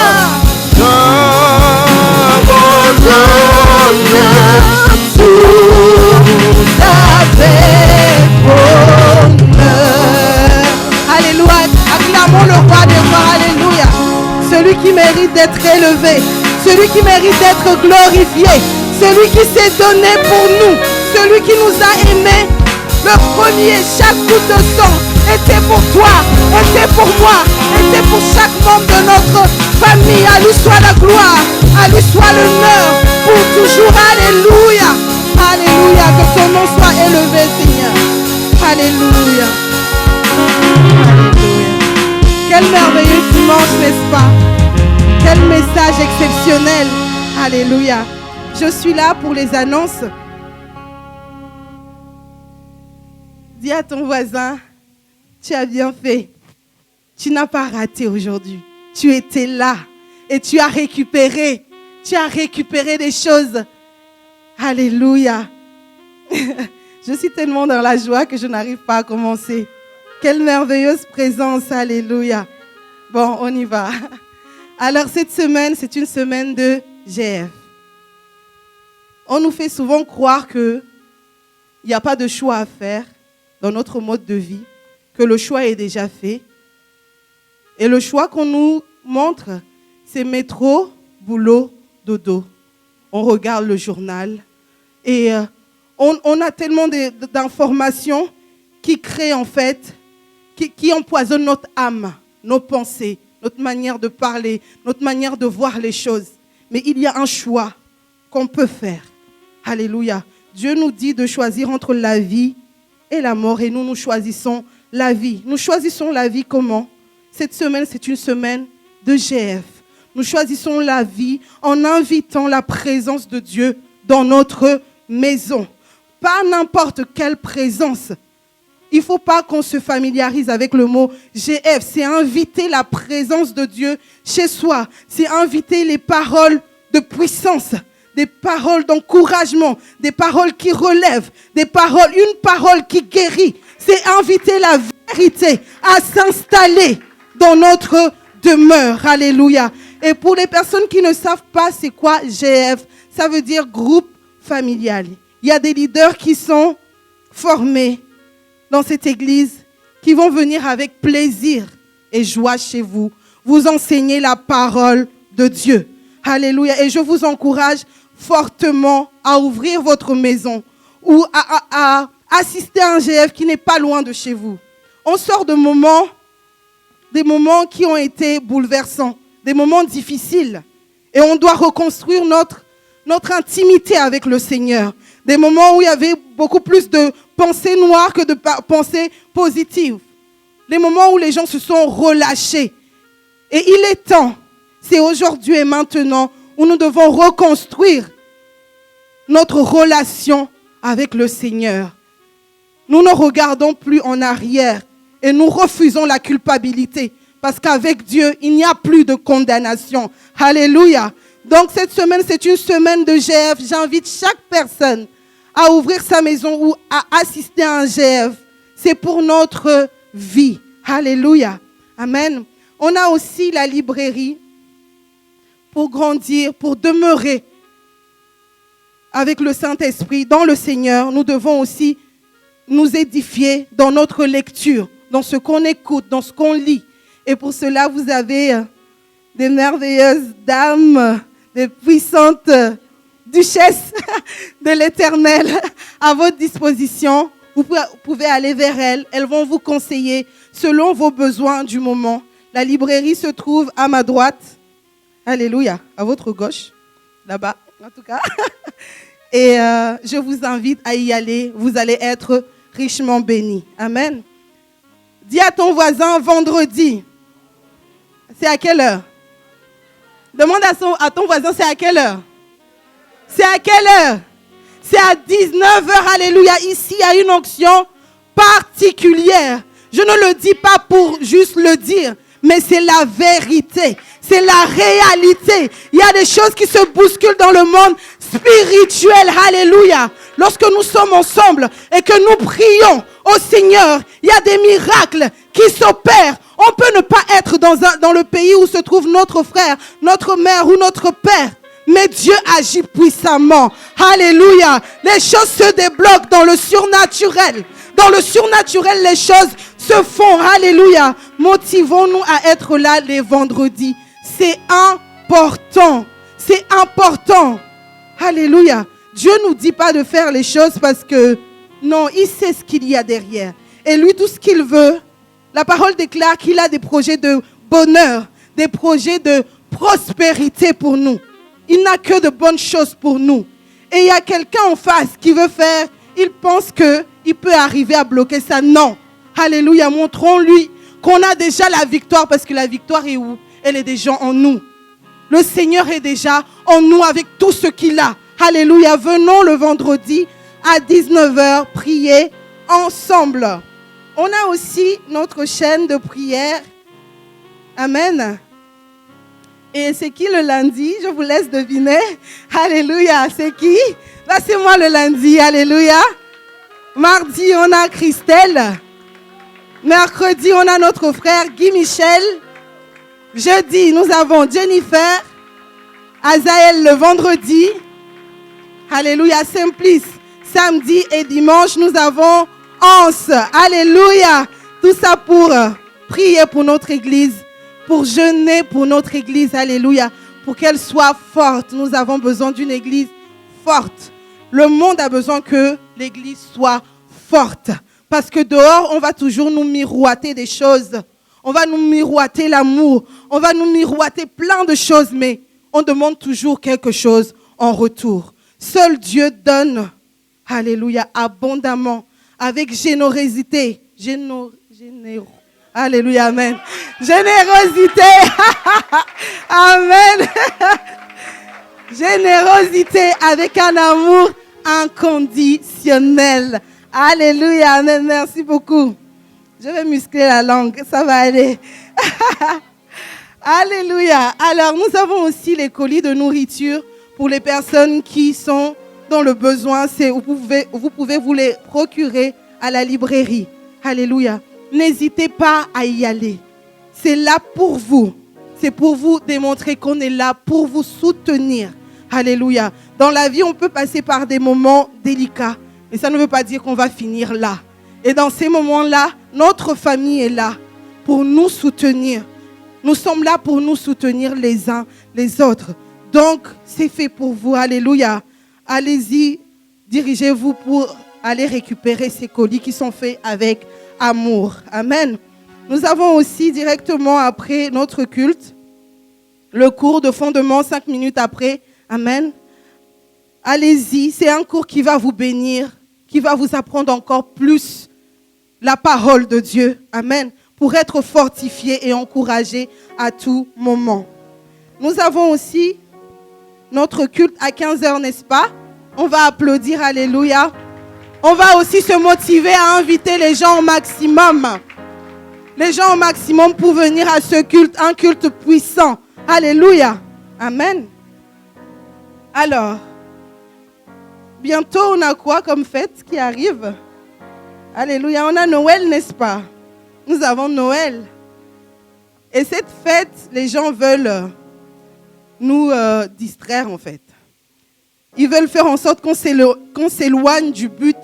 Alléluia, acclamons le roi des rois, alléluia. Celui qui mérite d'être élevé, celui qui mérite d'être glorifié, celui qui s'est donné pour nous, celui qui nous a aimés. Le premier, chaque goutte de sang était pour toi, était pour moi, était pour chaque membre de notre famille. À lui soit la gloire, à lui soit l'honneur, pour toujours. Alléluia, alléluia, que ton nom soit élevé, Seigneur. Alléluia, alléluia. Quel merveilleux dimanche, n'est-ce pas? Quel message exceptionnel. Alléluia. Je suis là pour les annonces. Dis à ton voisin, tu as bien fait. Tu n'as pas raté aujourd'hui. Tu étais là et tu as récupéré. Tu as récupéré des choses. Alléluia. Je suis tellement dans la joie que je n'arrive pas à commencer. Quelle merveilleuse présence. Alléluia. Bon, on y va. Alors cette semaine, c'est une semaine de GF. On nous fait souvent croire qu'il n'y a pas de choix à faire dans notre mode de vie, que le choix est déjà fait. Et le choix qu'on nous montre, c'est métro, boulot, dodo. On regarde le journal et on a tellement d'informations qui créent en fait, qui empoisonnent notre âme, nos pensées, notre manière de parler, notre manière de voir les choses. Mais il y a un choix qu'on peut faire. Alléluia. Dieu nous dit de choisir entre la vie et la mort et nous choisissons la vie. Nous choisissons la vie comment? Cette semaine, c'est une semaine de GF. Nous choisissons la vie en invitant la présence de Dieu dans notre maison. Pas n'importe quelle présence. Il ne faut pas qu'on se familiarise avec le mot GF. C'est inviter la présence de Dieu chez soi. C'est inviter les paroles de puissance, des paroles d'encouragement, des paroles qui relèvent, une parole qui guérit. C'est inviter la vérité à s'installer dans notre demeure. Alléluia. Et pour les personnes qui ne savent pas c'est quoi GF, ça veut dire groupe familial. Il y a des leaders qui sont formés dans cette église, qui vont venir avec plaisir et joie chez vous, vous enseigner la parole de Dieu. Alléluia. Et je vous encourage fortement à ouvrir votre maison ou à assister à un GF qui n'est pas loin de chez vous. On sort de des moments qui ont été bouleversants, des moments difficiles. Et on doit reconstruire notre intimité avec le Seigneur. Des moments où il y avait beaucoup plus de pensées noires que de pensées positives. Des moments où les gens se sont relâchés. Et il est temps, c'est aujourd'hui et maintenant, où nous devons reconstruire notre relation avec le Seigneur. Nous ne regardons plus en arrière et nous refusons la culpabilité. Parce qu'avec Dieu, il n'y a plus de condamnation. Alléluia. Donc cette semaine, c'est une semaine de GF. J'invite chaque personne à ouvrir sa maison ou à assister à un GF. C'est pour notre vie. Alléluia. Amen. On a aussi la librairie pour grandir, pour demeurer avec le Saint-Esprit dans le Seigneur. Nous devons aussi nous édifier dans notre lecture, dans ce qu'on écoute, dans ce qu'on lit. Et pour cela, vous avez des merveilleuses dames, des puissantes duchesses de l'Éternel à votre disposition. Vous pouvez aller vers elles. Elles vont vous conseiller selon vos besoins du moment. La librairie se trouve à ma droite. Alléluia. À votre gauche. Là-bas, en tout cas. Et je vous invite à y aller. Vous allez être richement bénis. Amen. Dis à ton voisin vendredi. C'est à quelle heure? Demande à ton voisin, c'est à quelle heure? C'est à quelle heure? C'est à 19h. Alléluia. Ici, il y a une onction particulière. Je ne le dis pas pour juste le dire, mais c'est la vérité. C'est la réalité. Il y a des choses qui se bousculent dans le monde spirituel. Alléluia. Lorsque nous sommes ensemble et que nous prions au Seigneur, il y a des miracles qui s'opèrent. On peut ne pas être dans le pays où se trouve notre frère, notre mère ou notre père. Mais Dieu agit puissamment. Alléluia. Les choses se débloquent dans le surnaturel. Dans le surnaturel, les choses se font. Alléluia. Motivons-nous à être là les vendredis. C'est important. C'est important. Alléluia. Dieu ne nous dit pas de faire les choses parce que non, il sait ce qu'il y a derrière. Et lui, tout ce qu'il veut, la parole déclare qu'il a des projets de bonheur, des projets de prospérité pour nous. Il n'a que de bonnes choses pour nous. Et il y a quelqu'un en face qui veut faire, il pense qu'il peut arriver à bloquer ça. Non. Alléluia. Montrons-lui qu'on a déjà la victoire parce que la victoire est où? Elle est déjà en nous. Le Seigneur est déjà en nous avec tout ce qu'il a. Alléluia. Venons le vendredi à 19h prier ensemble. On a aussi notre chaîne de prière. Amen. Et c'est qui le lundi? Je vous laisse deviner. Alléluia. C'est qui? Là, c'est moi le lundi. Alléluia. Mardi, on a Christelle. Mercredi, on a notre frère Guy Michel. Jeudi, nous avons Jennifer. Azaël le vendredi. Alléluia. Simplice. Samedi et dimanche, nous avons Anse. Alléluia. Tout ça pour prier pour notre église. Pour jeûner pour notre église, alléluia, pour qu'elle soit forte. Nous avons besoin d'une église forte. Le monde a besoin que l'église soit forte. Parce que dehors, on va toujours nous miroiter des choses. On va nous miroiter l'amour. On va nous miroiter plein de choses, mais on demande toujours quelque chose en retour. Seul Dieu donne, alléluia, abondamment, avec générosité. Alléluia, amen. Générosité. Amen. Générosité avec un amour inconditionnel. Alléluia, amen. Merci beaucoup. Je vais muscler la langue, ça va aller. Alléluia. Alors, nous avons aussi les colis de nourriture pour les personnes qui sont dans le besoin. Vous pouvez vous les procurer à la librairie. Alléluia. N'hésitez pas à y aller. C'est là pour vous. C'est pour vous démontrer qu'on est là pour vous soutenir. Alléluia. Dans la vie, on peut passer par des moments délicats. Mais ça ne veut pas dire qu'on va finir là. Et dans ces moments-là, notre famille est là pour nous soutenir. Nous sommes là pour nous soutenir les uns les autres. Donc, c'est fait pour vous. Alléluia. Allez-y, dirigez-vous pour aller récupérer ces colis qui sont faits avec amour. Amen. Nous avons aussi directement après notre culte, le cours de fondement 5 minutes après. Amen. Allez-y, c'est un cours qui va vous bénir, qui va vous apprendre encore plus la parole de Dieu. Amen. Pour être fortifié et encouragé à tout moment. Nous avons aussi notre culte à 15h, n'est-ce pas? On va applaudir, alléluia. On va aussi se motiver à inviter les gens au maximum. Les gens au maximum pour venir à ce culte, un culte puissant. Alléluia. Amen. Alors, bientôt on a quoi comme fête qui arrive? Alléluia. On a Noël, n'est-ce pas? nous avons Noël. Et cette fête, les gens veulent nous distraire en fait. Ils veulent faire en sorte qu'on s'éloigne du but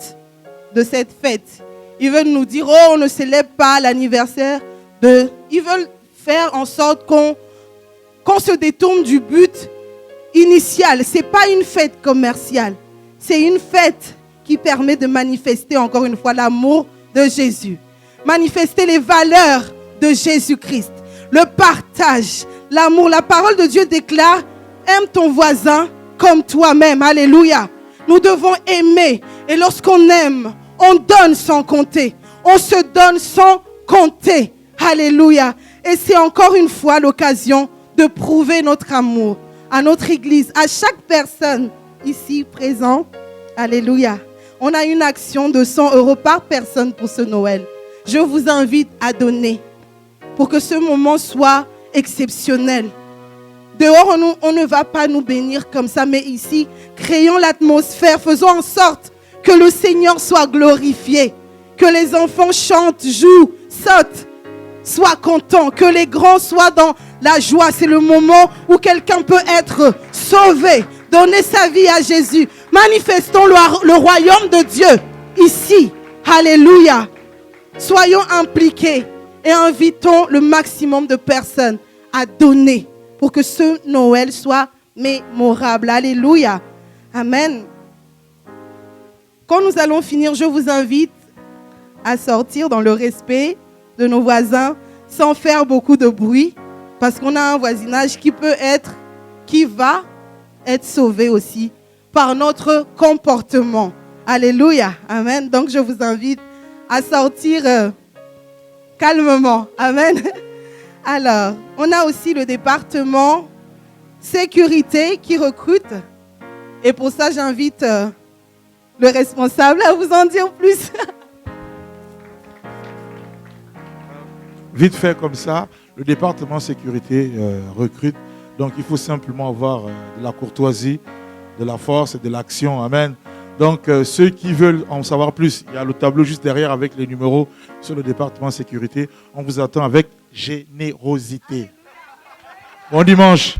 de cette fête. Ils veulent nous dire, oh, on ne célèbre pas l'anniversaire de... Ils veulent faire en sorte qu'on se détourne du but initial. Ce n'est pas une fête commerciale. C'est une fête qui permet de manifester encore une fois l'amour de Jésus. Manifester les valeurs de Jésus-Christ. Le partage, l'amour. La parole de Dieu déclare, aime ton voisin comme toi-même. Alléluia. Nous devons aimer. Et lorsqu'on aime, on donne sans compter. On se donne sans compter. Alléluia. Et c'est encore une fois l'occasion de prouver notre amour à notre église, à chaque personne ici présente. Alléluia. On a une action de 100 € par personne pour ce Noël. Je vous invite à donner pour que ce moment soit exceptionnel. Dehors, on ne va pas nous bénir comme ça, mais ici, créons l'atmosphère, faisons en sorte que le Seigneur soit glorifié, que les enfants chantent, jouent, sautent, soient contents, que les grands soient dans la joie. C'est le moment où quelqu'un peut être sauvé, donner sa vie à Jésus. Manifestons le royaume de Dieu ici. Alléluia. Soyons impliqués et invitons le maximum de personnes à donner pour que ce Noël soit mémorable. Alléluia. Amen. Quand nous allons finir, je vous invite à sortir dans le respect de nos voisins sans faire beaucoup de bruit, parce qu'on a un voisinage qui va être sauvé aussi par notre comportement. Alléluia. Amen. Donc je vous invite à sortir calmement. Amen. Alors, on a aussi le département sécurité qui recrute. Et pour ça, j'invite le responsable à vous en dire plus. Vite fait comme ça, le département sécurité recrute. Donc il faut simplement avoir de la courtoisie, de la force et de l'action. Amen. Donc ceux qui veulent en savoir plus, il y a le tableau juste derrière avec les numéros sur le département sécurité. On vous attend avec générosité. Bon dimanche.